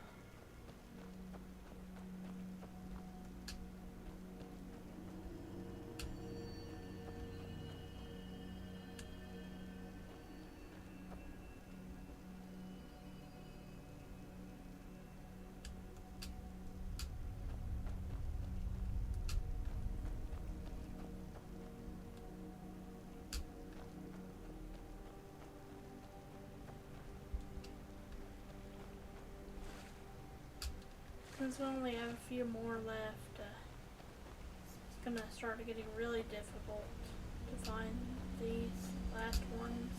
Since we only have a few more left, it's gonna start getting really difficult to find these last ones.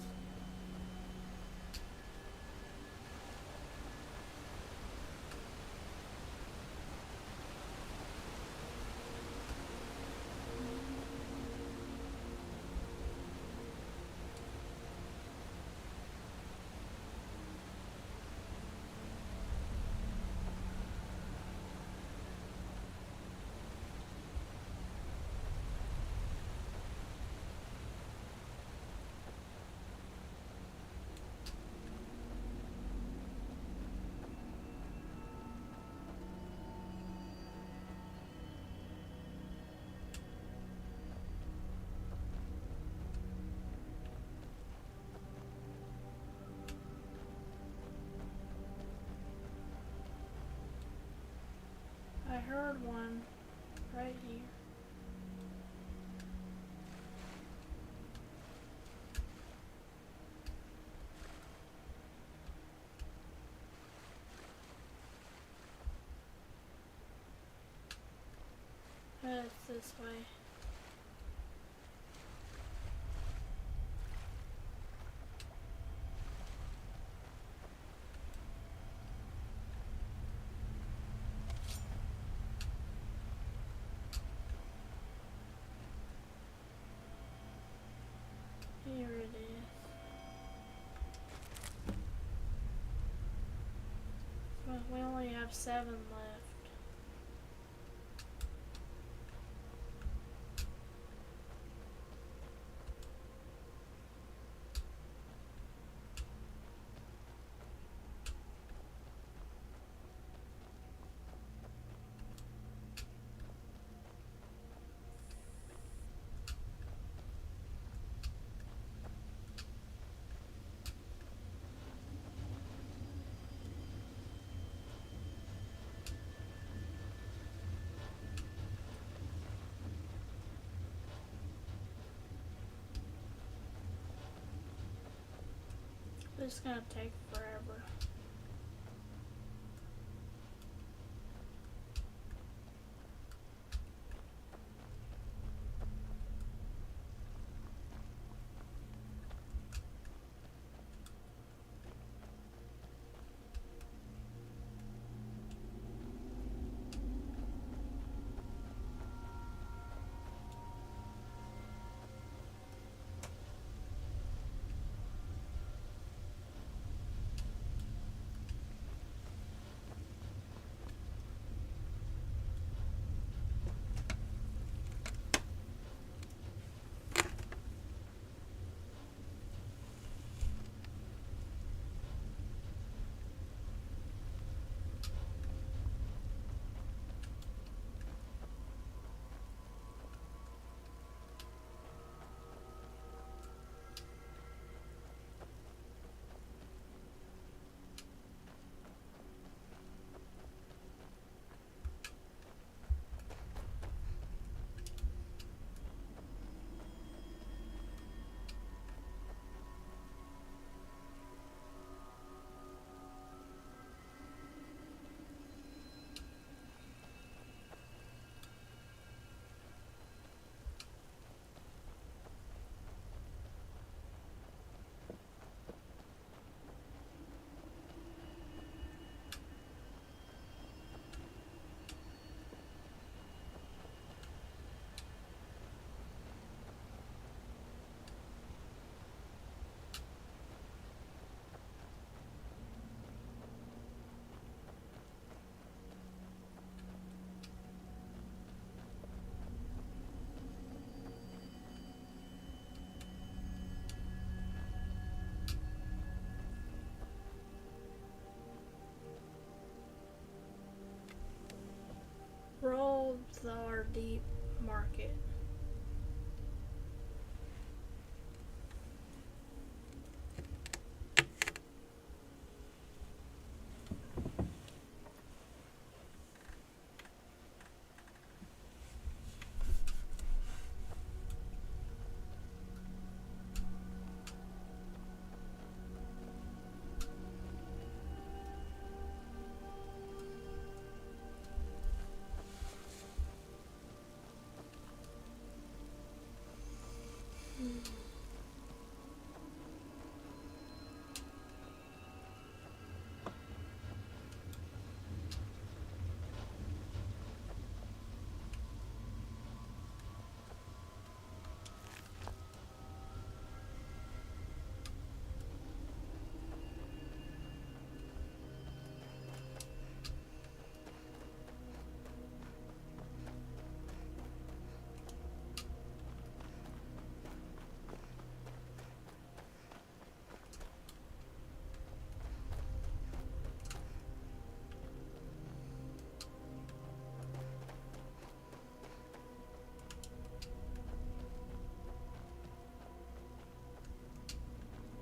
heard one right here. It's this way. Here it is. So we only have 7 left. This is gonna take forever. Roads are deep market.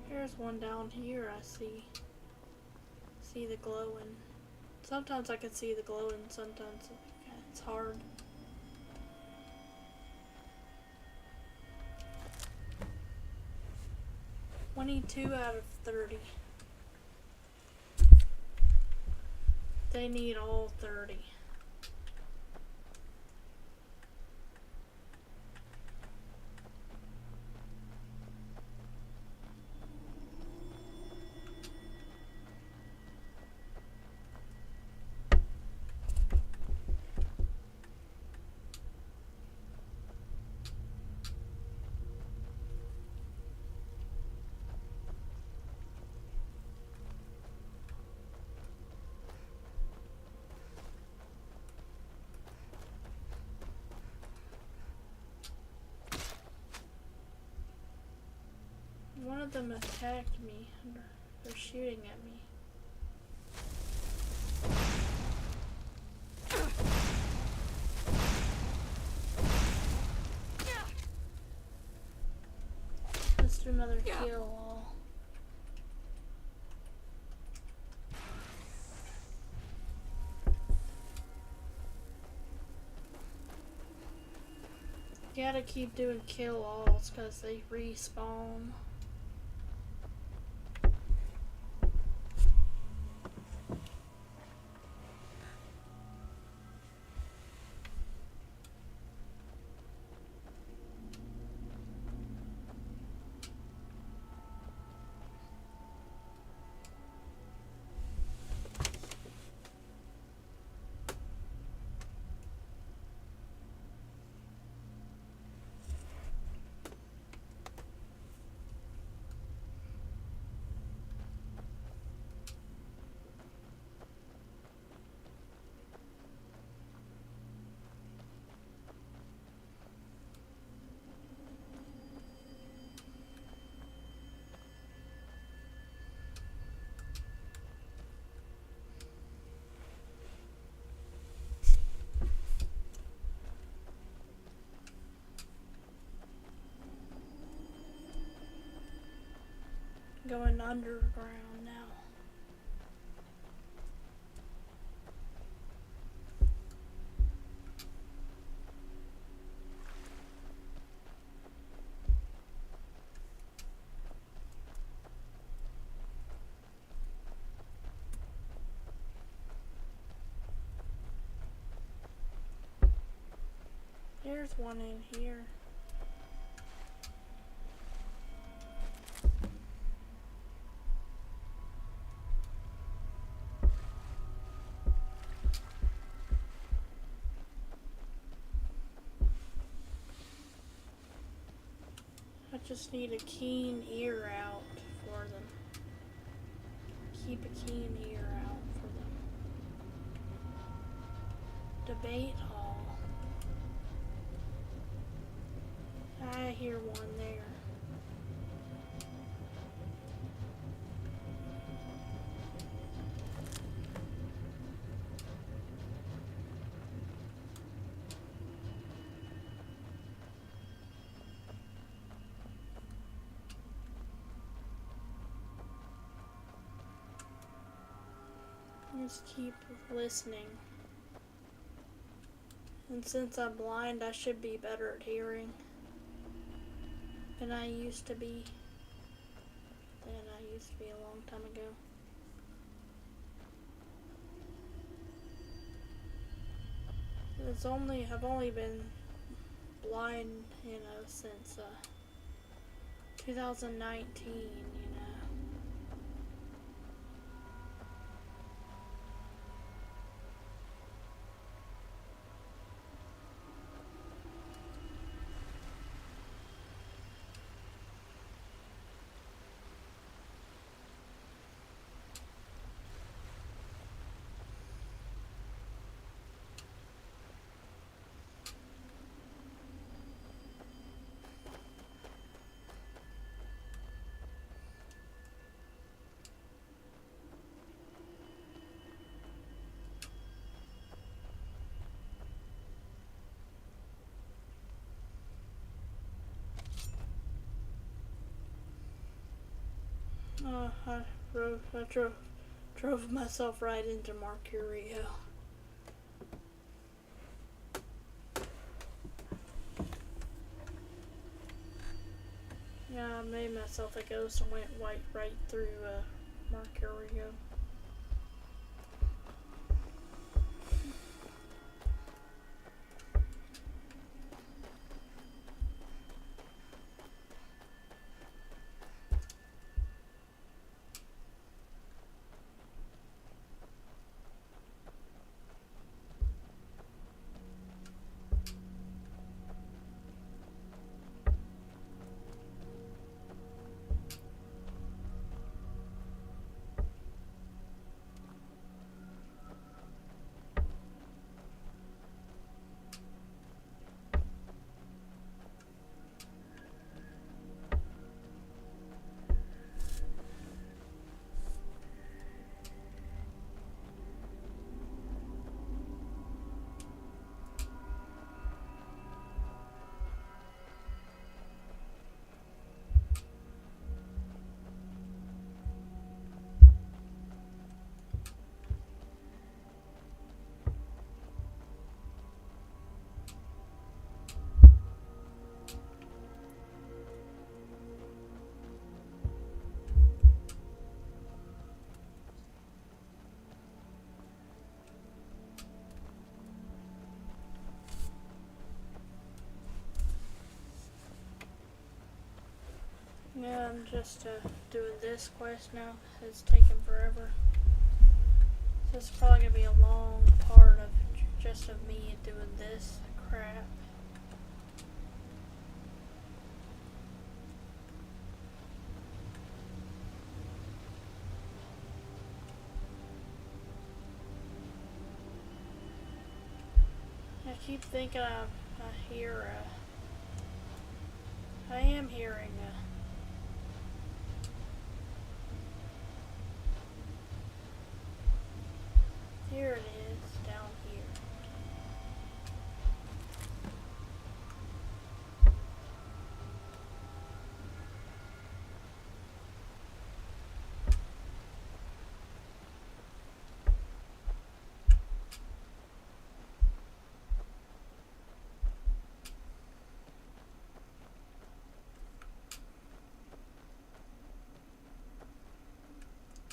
There's one down here I see. See the glowing. Sometimes I can see the glowing, sometimes I can't. It's hard. $22 out of 30. They need all 30. One of them attacked me. They're shooting at me. Let's do another kill all. Gotta keep doing kill alls because they respawn. Going underground now. There's one in here. I just need a keen ear out for them. Keep a keen ear out for them. Debate hall. I hear one there. Just keep listening. And since I'm blind, I should be better at hearing than I used to be. A long time ago. I've only been blind, since 2019, I drove myself right into Mercurio. Yeah, I made myself a ghost and went right through Mercurio. Yeah, I'm just doing this quest now. It's taking forever. So it's probably gonna be a long part of just of me doing this crap. I keep thinking I hear I am hearing here it is, down here.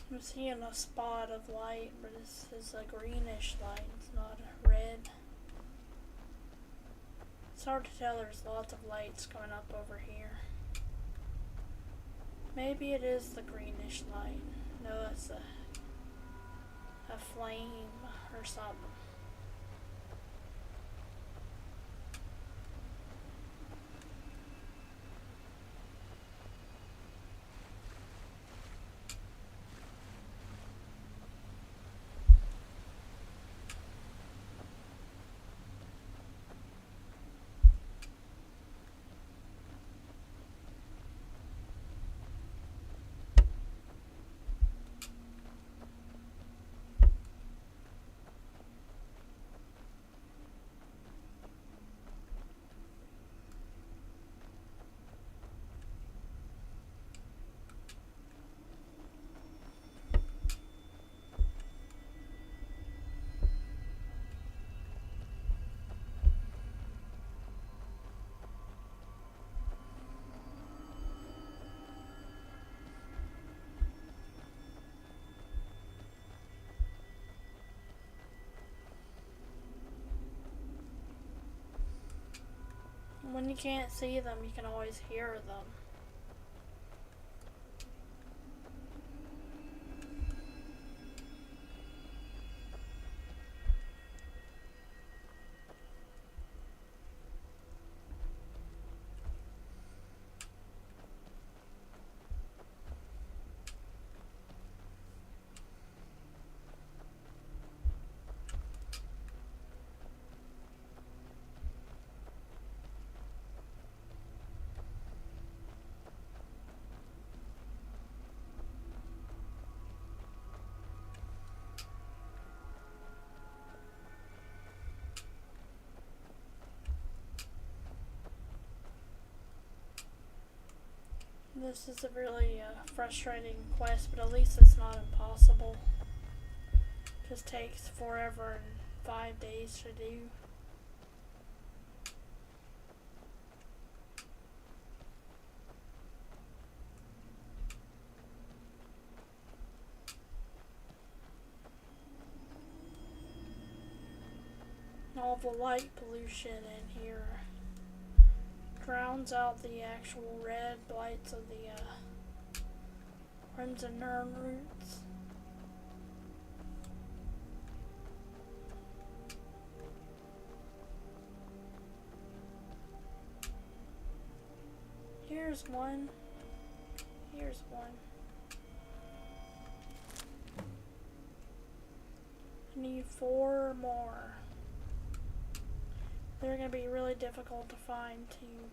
I'm seeing a spot of light, but this is a greenish light, it's not a red. It's hard to tell, there's lots of lights coming up over here. Maybe it is the greenish light. No, it's a flame or something. When you can't see them, you can always hear them. This is a really frustrating quest, but at least it's not impossible. Just takes forever and 5 days to do. all the light pollution in here drowns out the actual red lights of the crimson Nirnroots. Here's one. Here's one. I need 4 more. They're gonna be really difficult to find too.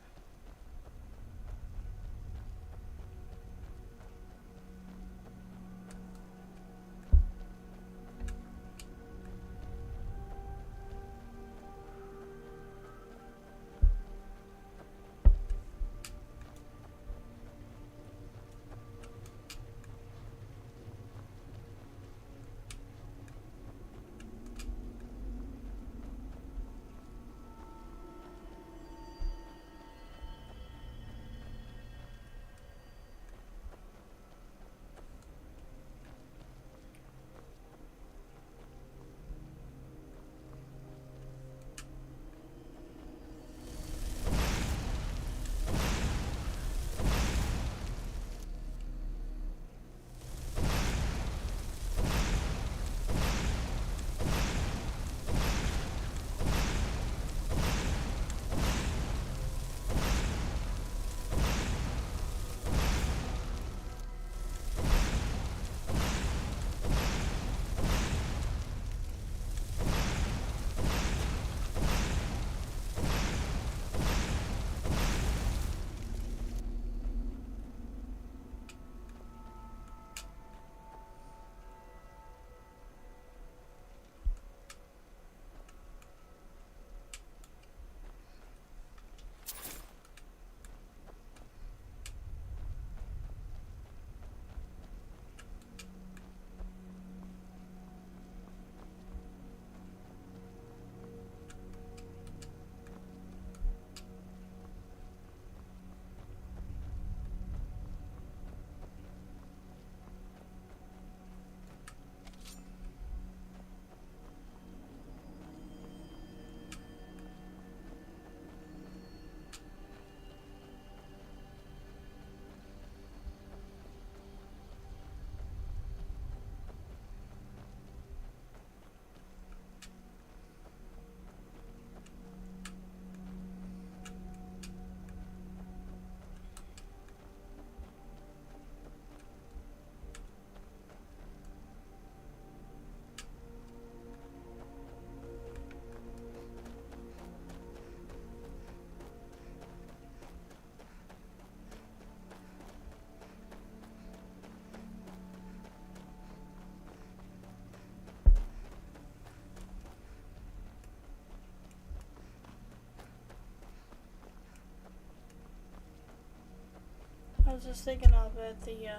I was just thinking of it, the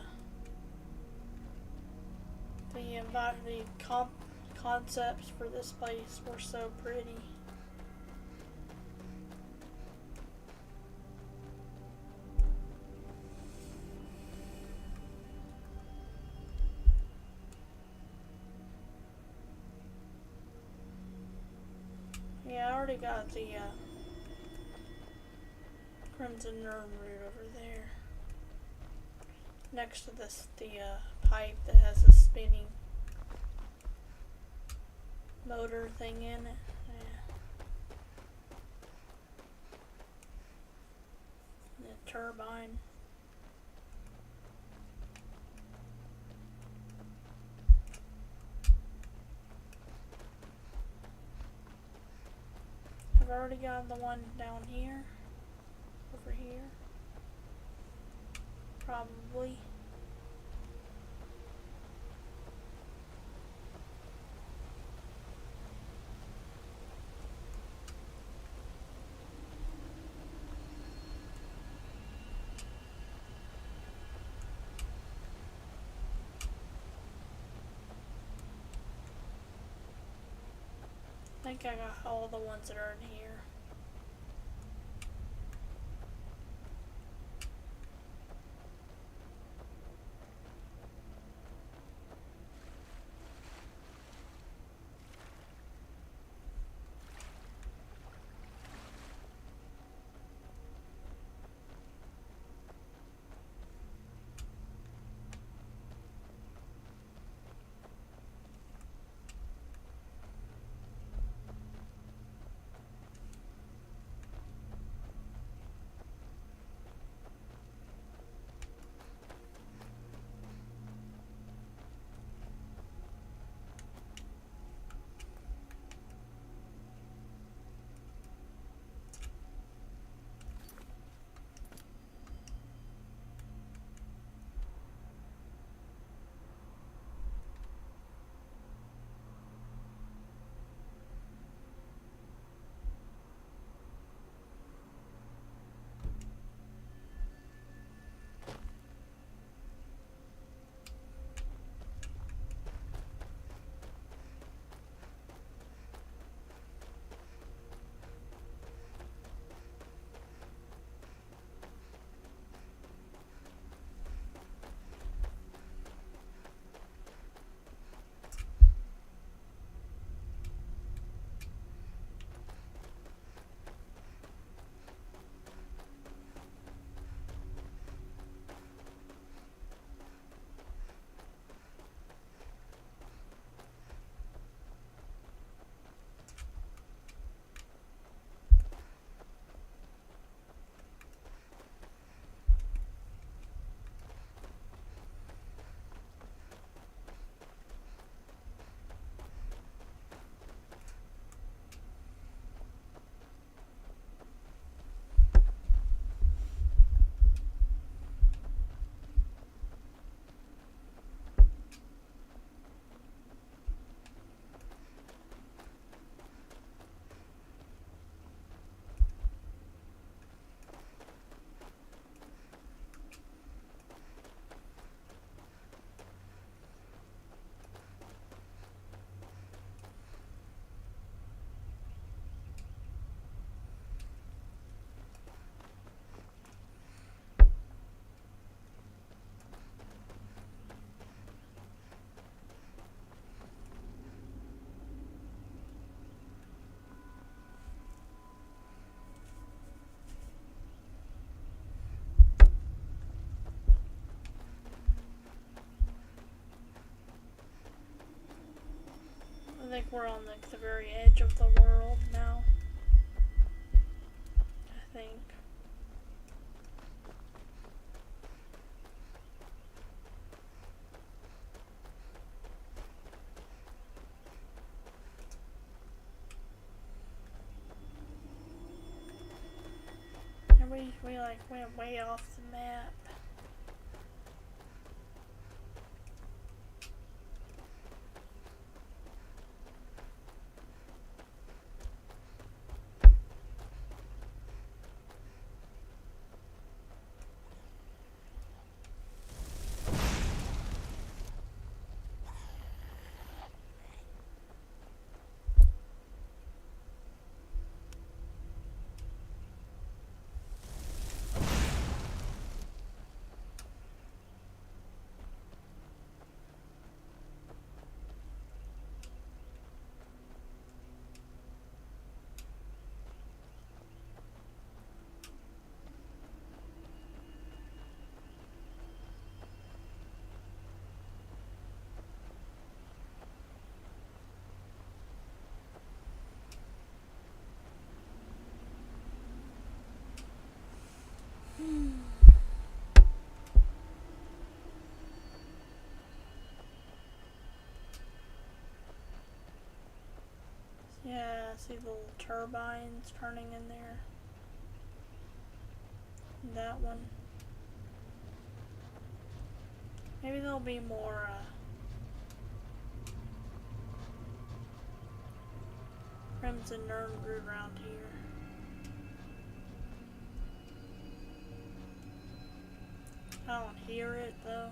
concepts for this place were so pretty. Yeah, I already got the crimson Nirnroot over there. Next to this, the pipe that has a spinning motor thing in it. Yeah. The turbine. I've already got the one down here, over here. Probably. I think I got all the ones that are in here. like we're on like the very edge of the world now. I think. And we like went way off the map. Yeah, I see the little turbines turning in there. And that one. Maybe there'll be more, Crimson Nirnroot around here. I don't hear it, though.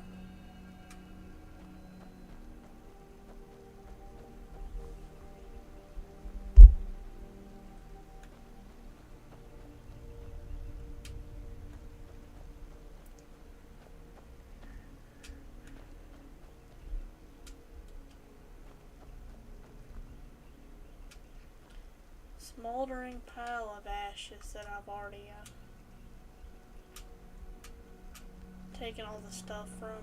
Smoldering pile of ashes that I've already taken all the stuff from.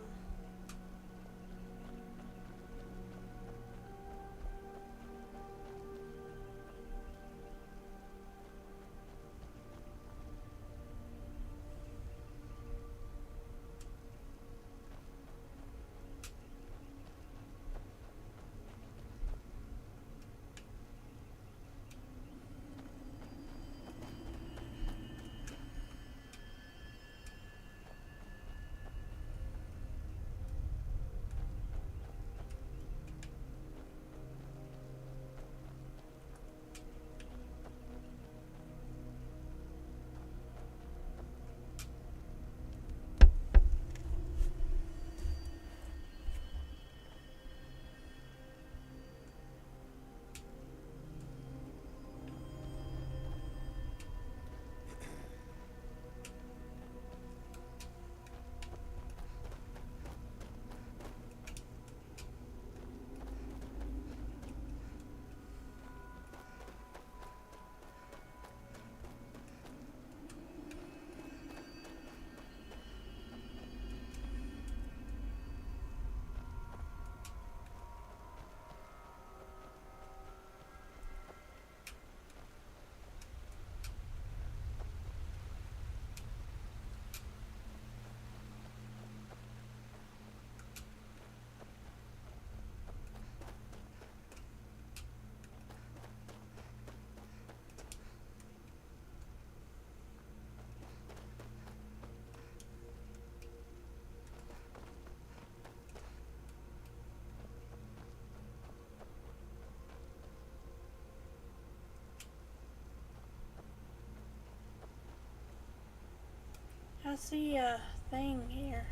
I see a thing here.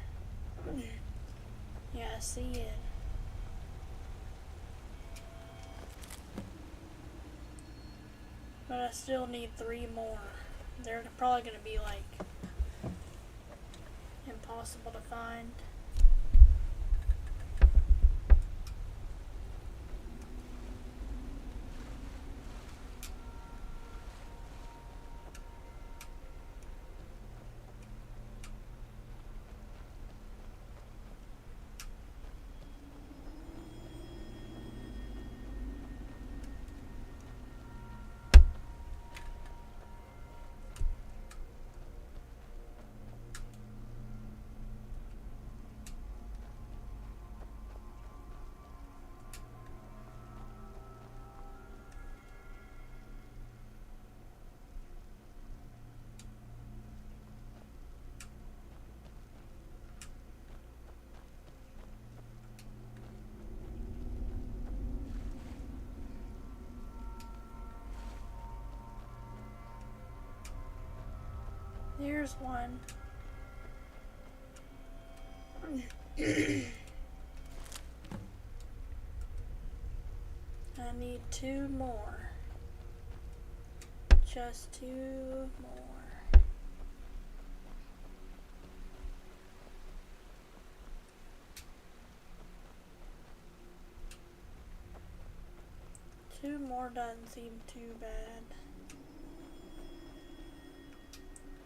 Yeah, I see it. But I still need 3 more. They're probably gonna be like impossible to find. There's one. I need 2 more. Just 2 more. Two more doesn't seem too bad.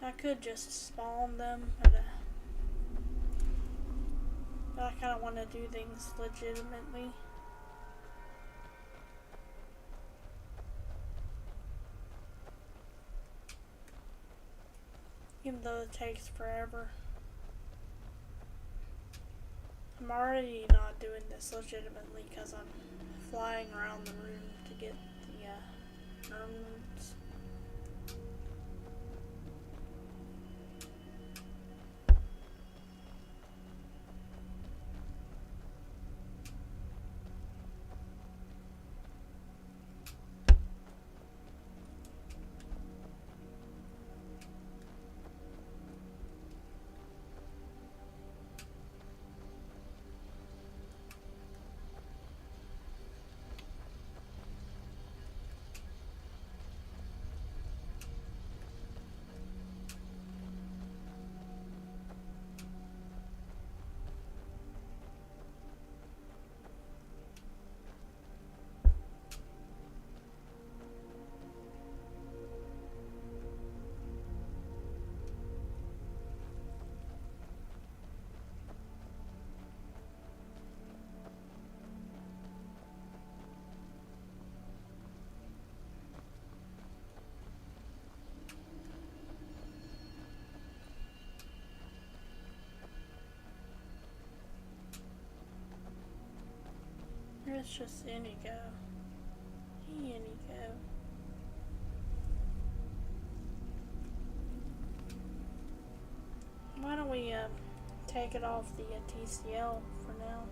I could just spawn them, but I kind of want to do things legitimately. Even though it takes forever. I'm already not doing this legitimately because I'm flying around the room to get the Nirnroots. It's just Inigo. Inigo. Why don't we take it off the TCL for now?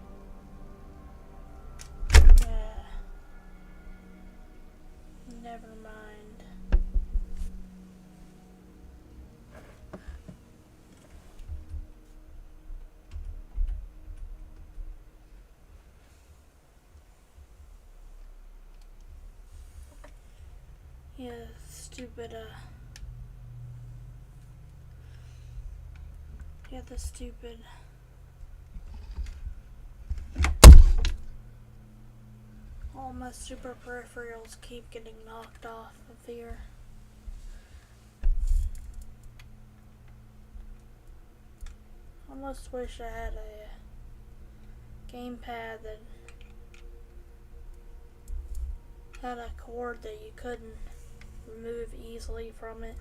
Never mind. Yeah, stupid, yeah, the stupid all my super peripherals keep getting knocked off of here. Almost wish I had a gamepad that had a cord that you couldn't remove easily from it.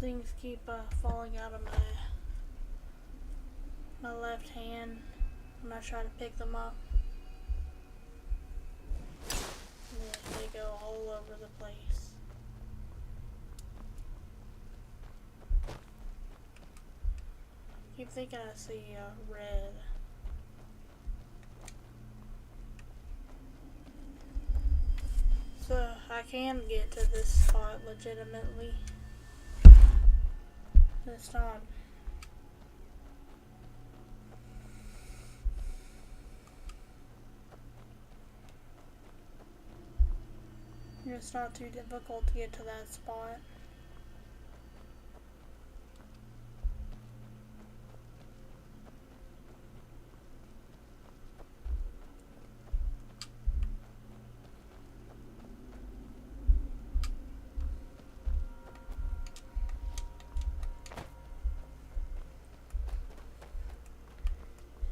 Things keep falling out of my left hand when I try to pick them up. Yeah, they go all over the place. Keep thinking I see red. So I can get to this spot legitimately. This time. It's not too difficult to get to that spot.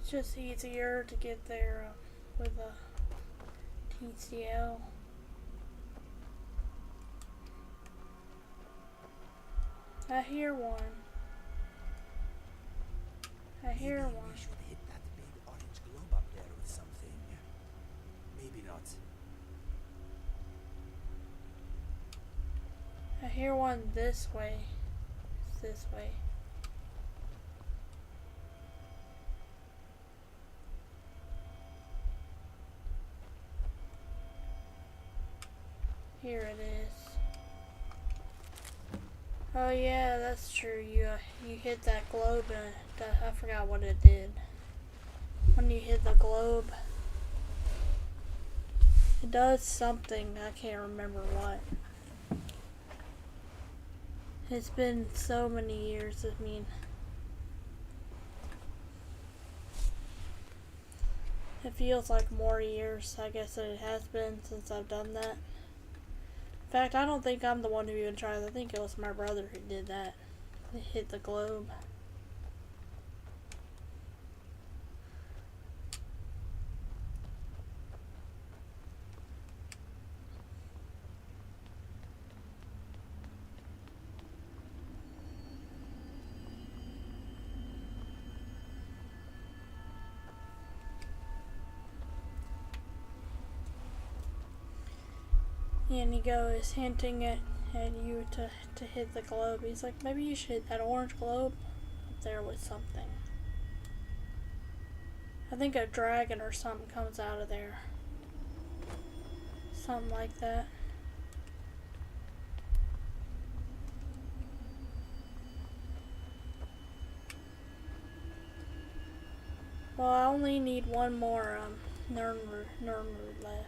It's just easier to get there with a TCL. I hear one. I hear one. We should hit that big orange globe up there with hear one this way. It's this way. Here it is. Oh yeah, that's true. You hit that globe and I forgot what it did. When you hit the globe, it does something. I can't remember what. It's been so many years. I mean, it feels like more years, I guess, than it has been since I've done that. In fact, I don't think I'm the one who even tried. I think it was my brother who did that. He hit the globe. Inigo is hinting at you to hit the globe. He's like, maybe you should hit that orange globe up there with something. I think a dragon or something comes out of there. Something like that. Well, I only need one more Nirnroot left.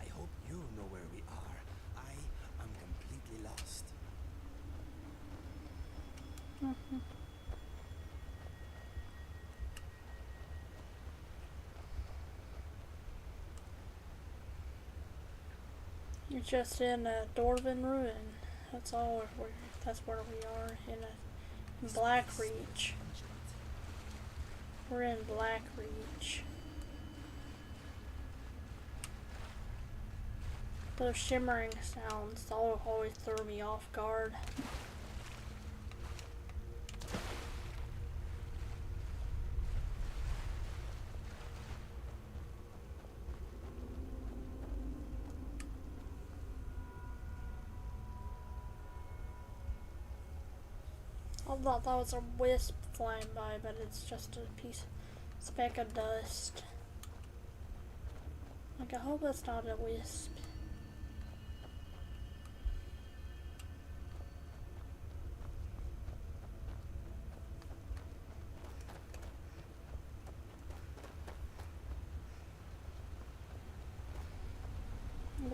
I hope you know where we are. I am completely lost. You're just in a Dwarven ruin. That's all. That's where we are in Blackreach. We're in Blackreach. Those shimmering sounds always throw me off guard. I thought that was a wisp flying by, but it's just a speck of dust. Like, I hope that's not a wisp.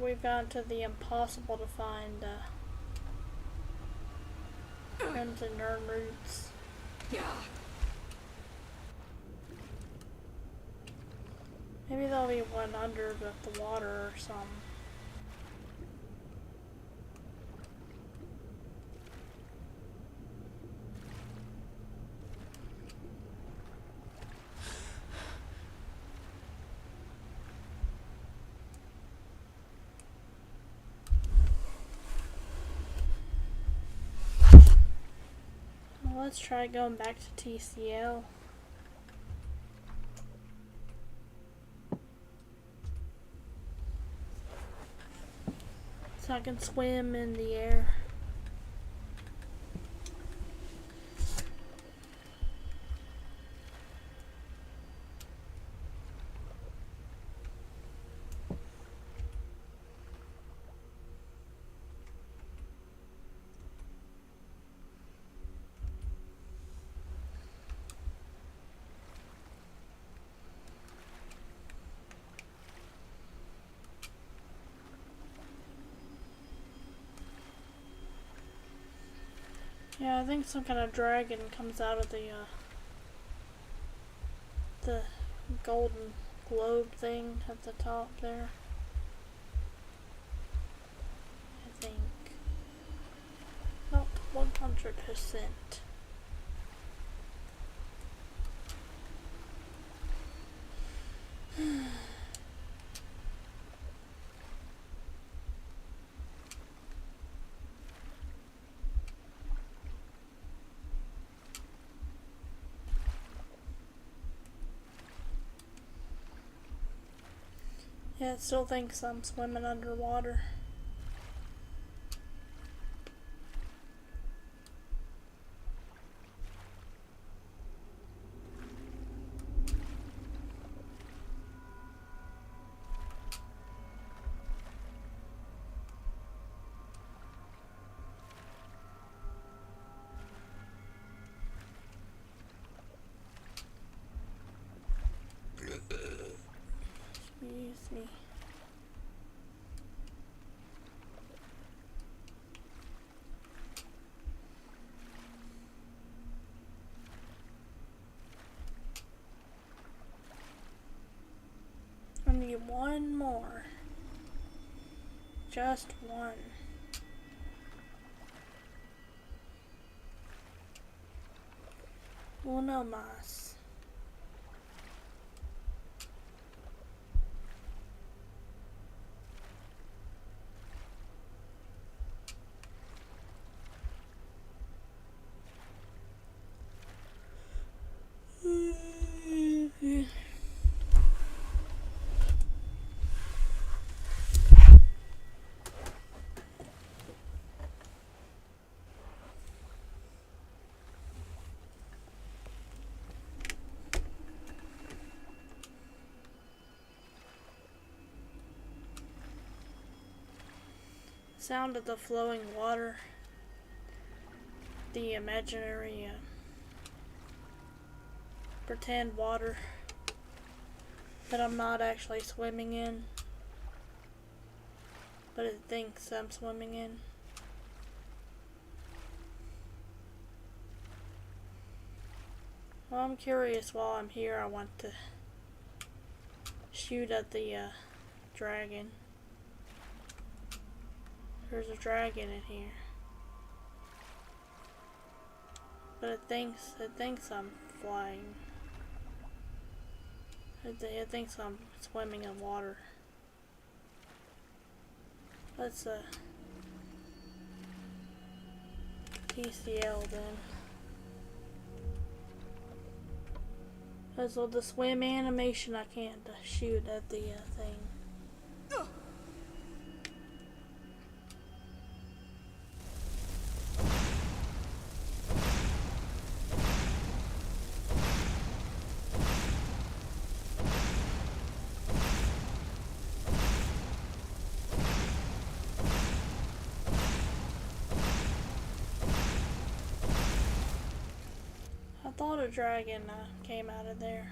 We've gotten to the impossible to find Crimson Nirnroots. Maybe there'll be one under the water or something. Well, let's try going back to TCL. So I can swim in the air. Yeah, I think some kind of dragon comes out of the golden globe thing at the top there. I think. Not 100%. Yeah, it still thinks I'm swimming underwater. Excuse me. I need one more. Just one. Uno más. Sound of the flowing water, the imaginary pretend water that I'm not actually swimming in, but it thinks I'm swimming in. Well, I'm curious while I'm here. I want to shoot at the dragon. There's a dragon in here. But it thinks I'm flying. It thinks I'm swimming in water. Let's TCL then. Because with the swim animation I can't shoot at the thing. I thought a dragon came out of there.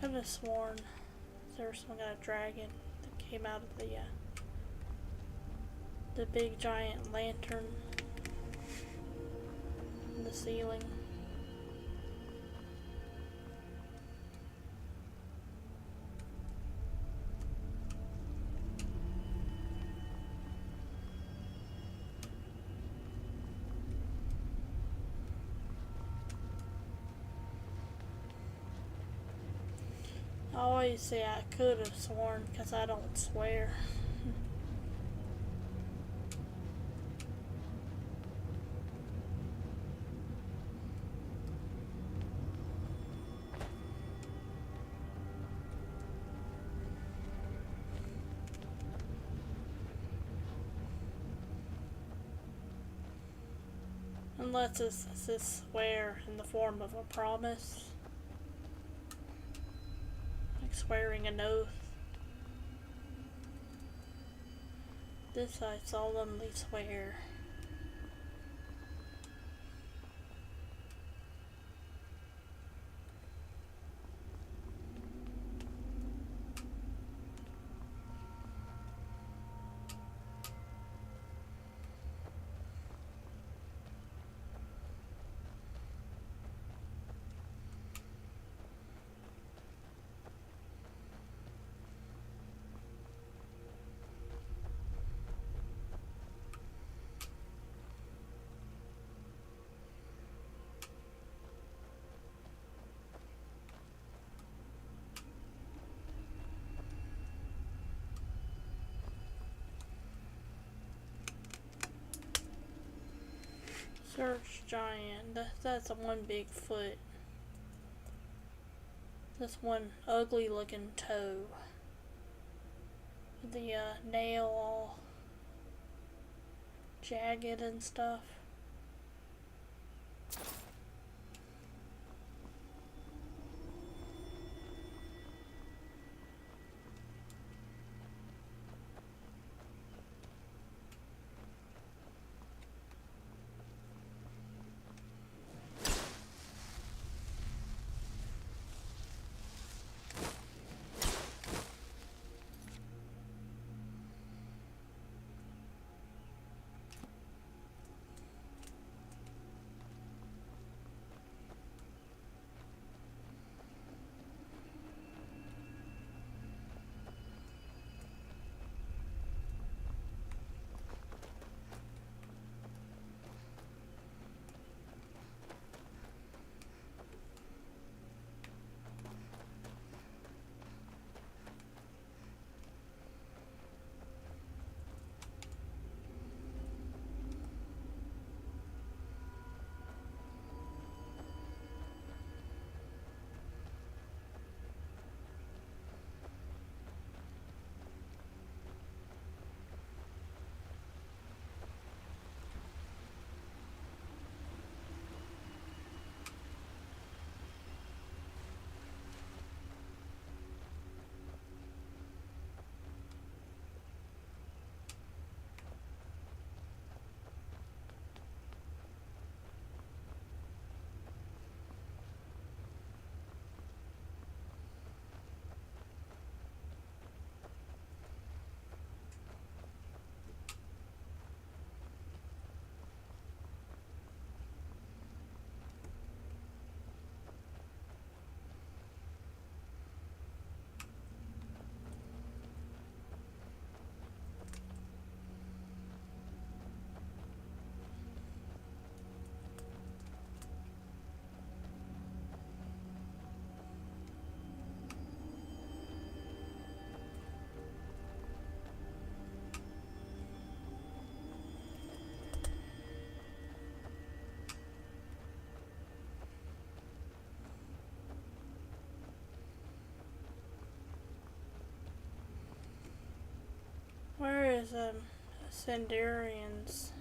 Could have sworn there was some kind of dragon that came out of the big giant lantern in the ceiling. I always say I could have sworn because I don't swear. Unless it's this swear in the form of a promise. Like swearing an oath. This I solemnly swear. Search giant. That's a one big foot. This one ugly looking toe. The nail all jagged and stuff. Where is Sendarian's?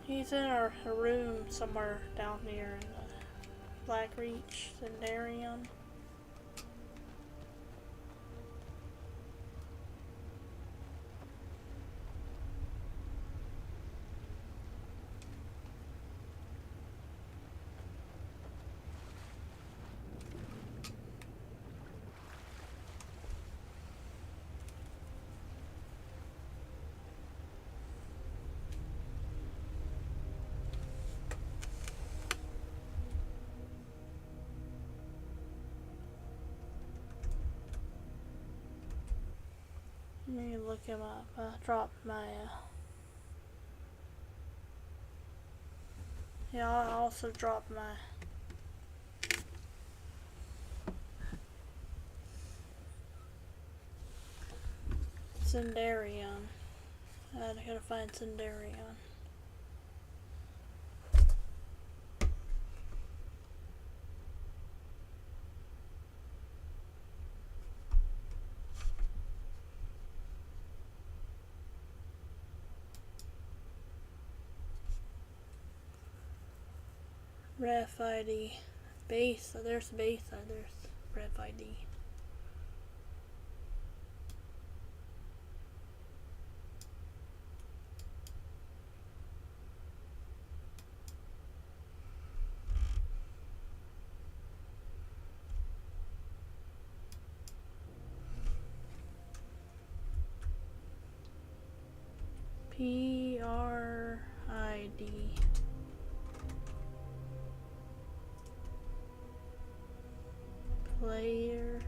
He's in a room somewhere down here in the Blackreach, Sendarian. Let me look him up. I dropped my yeah, I also dropped my Sendarian. I gotta find Sendarian. Ref ID. Base. There's base. There's ref ID. PRID. Player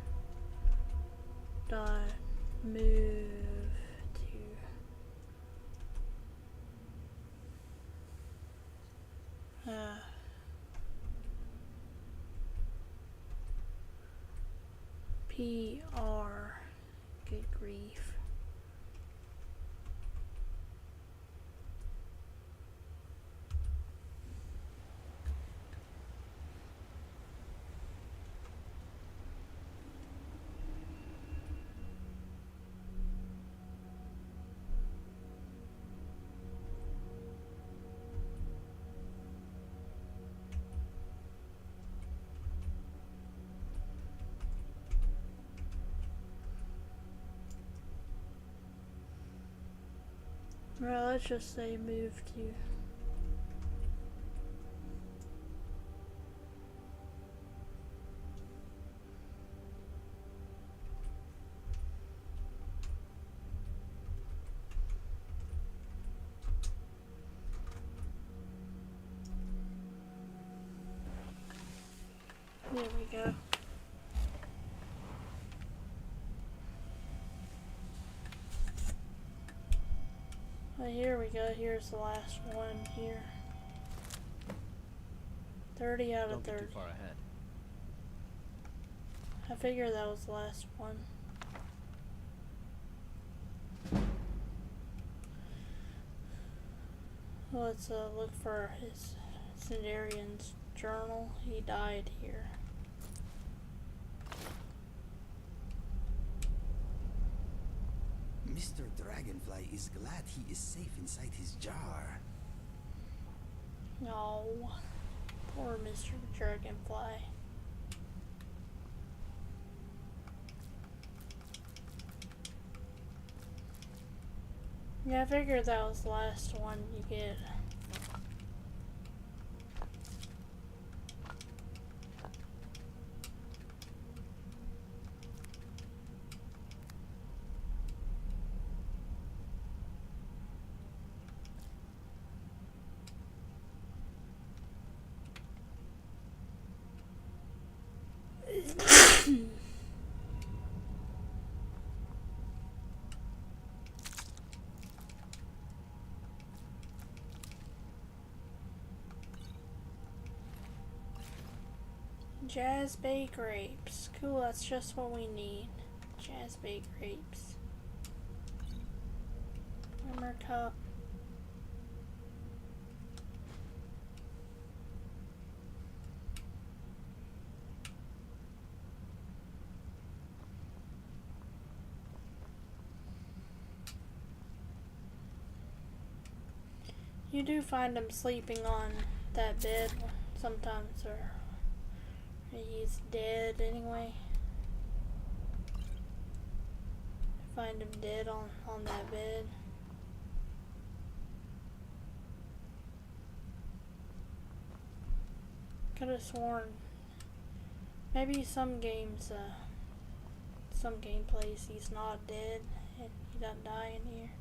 dot move to PR. Good grief. Well, let's just say move to. There we go. Well, here we go. Here's the last one here. 30 out of Don't 30. get too far ahead. I figured that was the last one. Let's look for his Sendarian's journal. He died here. Mr. Dragonfly is glad he is safe inside his jar. No, poor Mr. Dragonfly. Yeah, I figured that was the last one you get. Jazz Bay grapes. Cool, that's just what we need. Jazz Bay grapes. Armor cup. You do find him sleeping on that bed sometimes, or he's dead anyway. Find him dead on that bed. Could have sworn maybe some games, some gameplays he's not dead and he doesn't die in here.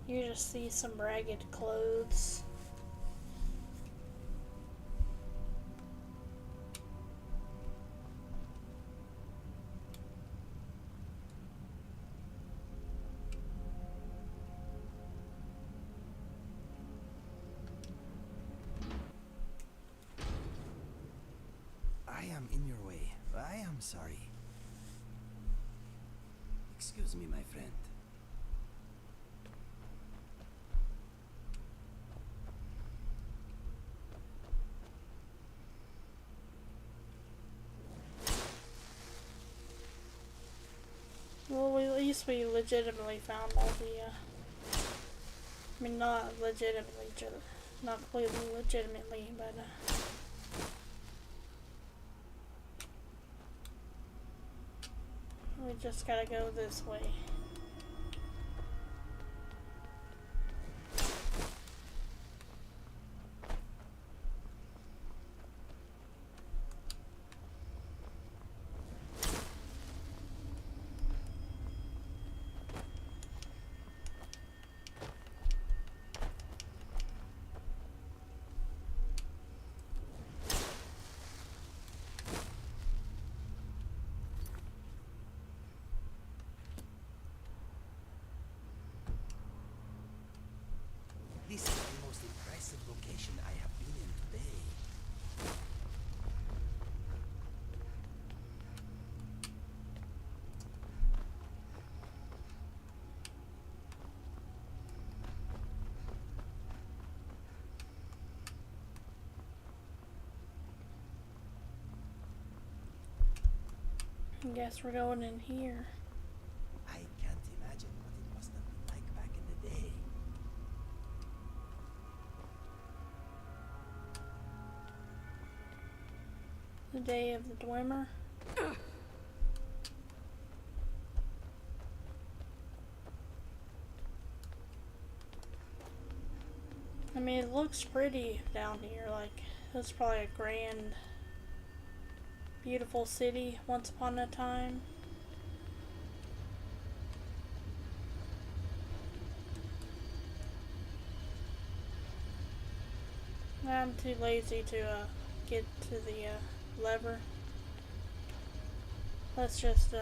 You just see some ragged clothes. I am in your way. I am sorry. Excuse me, my friend. Well, at least we legitimately found all the, I mean, not legitimately, not completely legitimately, but, we just gotta go this way. I guess we're going in here. I can't imagine what it must have been like back in the day. The day of the Dwemer. I mean, it looks pretty down here. Like, it's probably a grand, beautiful city once upon a time. I'm too lazy to get to the lever. Let's just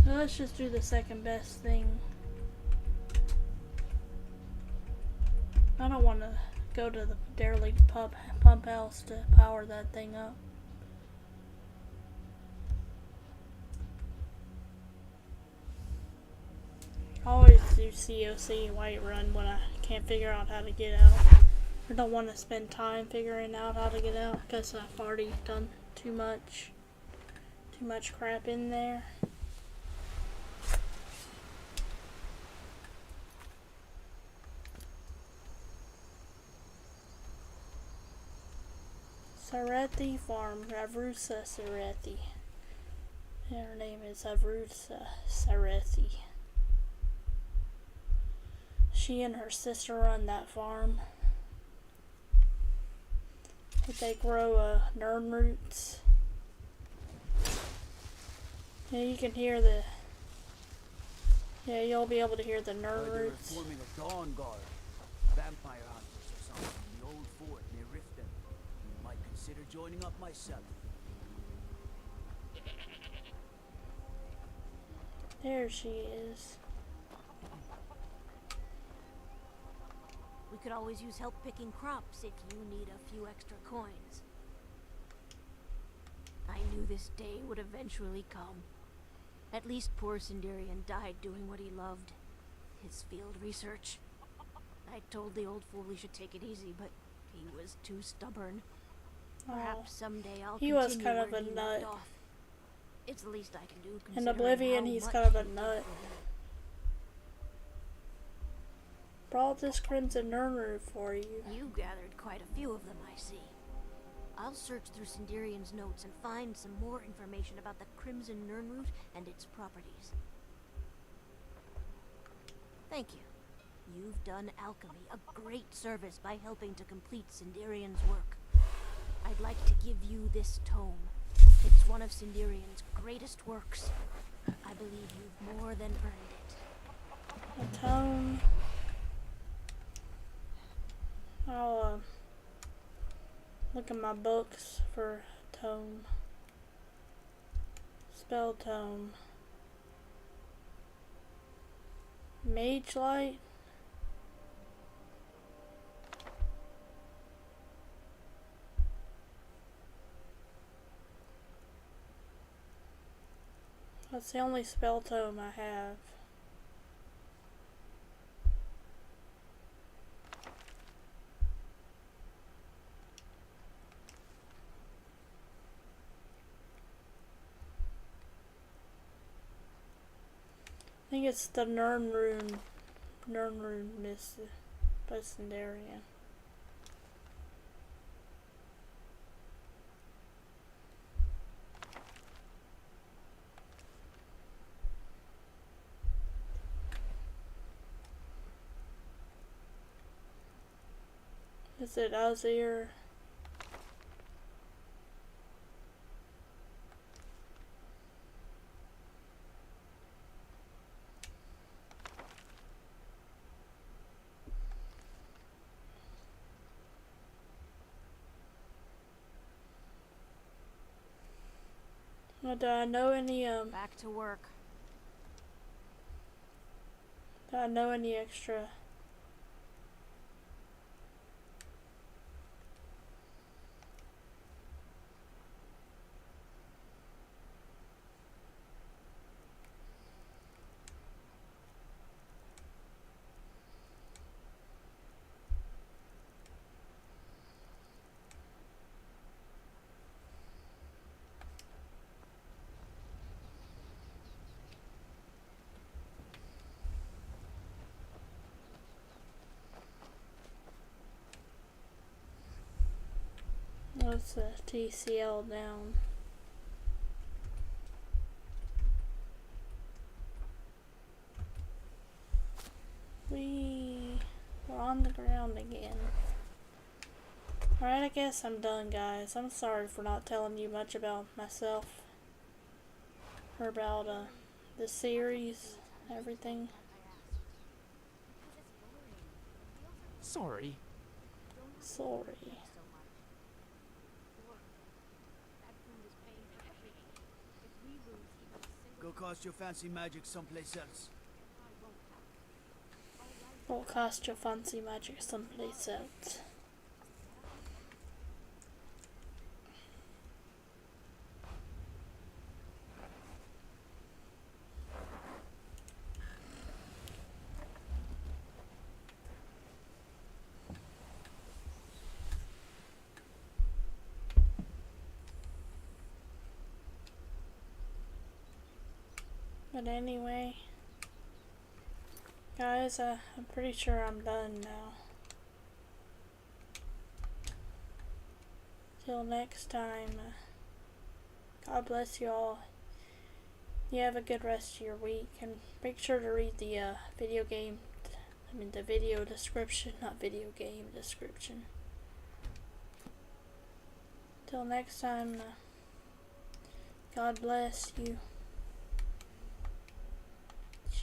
let's just do the second best thing. I don't want to go to the derelict pump house to power that thing up. I always do COC and Whiterun when I can't figure out how to get out. I don't want to spend time figuring out how to get out because I've already done too much crap in there. Sarethi Farm, Avrusa Sarethi. Her name is Avrusa Sarethi. She and her sister run that farm. They grow Nirnroots. Yeah, you can hear the. Yeah, you'll be able to hear the Nirnroots. Forming a Dawn Guard, vampire hunters or something in the old fort near Riften. Might consider joining up myself. There she is. We could always use help picking crops if you need a few extra coins. I knew this day would eventually come. At least poor Sindarian died doing what he loved. His field research. I told the old fool he should take it easy, but he was too stubborn. Perhaps someday I'll He continue was kind of where a he nut. left off. It's the least I can do. In considering Oblivion, how he's much kind of a he did nut. for me. Brought this Crimson Nirnroot for you. You gathered quite a few of them, I see. I'll search through Sindarian's notes and find some more information about the Crimson Nirnroot and its properties. Thank you. You've done alchemy a great service by helping to complete Sindarian's work. I'd like to give you this tome. It's one of Sindarian's greatest works. I believe you've more than earned it. A tome. I'll look at my books for tome. Spell tome. Mage Light. That's the only spell tome I have. I think it's the Nirnroot Miss Sindarian. Is it Azir? Well, do I know any Back to work. do I know any extra Let's TCL down. We're on the ground again. Alright, I guess I'm done, guys. I'm sorry for not telling you much about myself or about the series, everything. Sorry. Sorry. Go cast your fancy magic someplace else. Or cast your fancy magic someplace else. But anyway, guys, I'm pretty sure I'm done now. Till next time, God bless you all. You have a good rest of your week, and make sure to read the the video description, not video game description. Till next time, God bless you.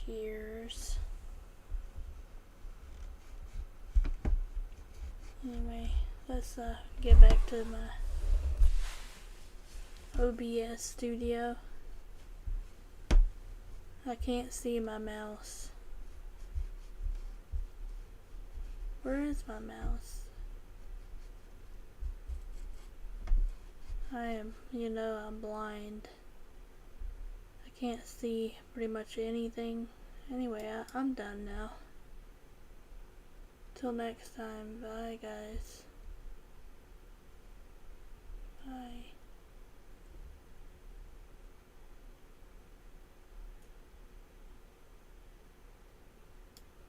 Cheers. Anyway, let's get back to my OBS studio. I can't see my mouse. Where is my mouse? I'm blind. I can't see pretty much anything. Anyway, I'm done now. Till next time, bye guys.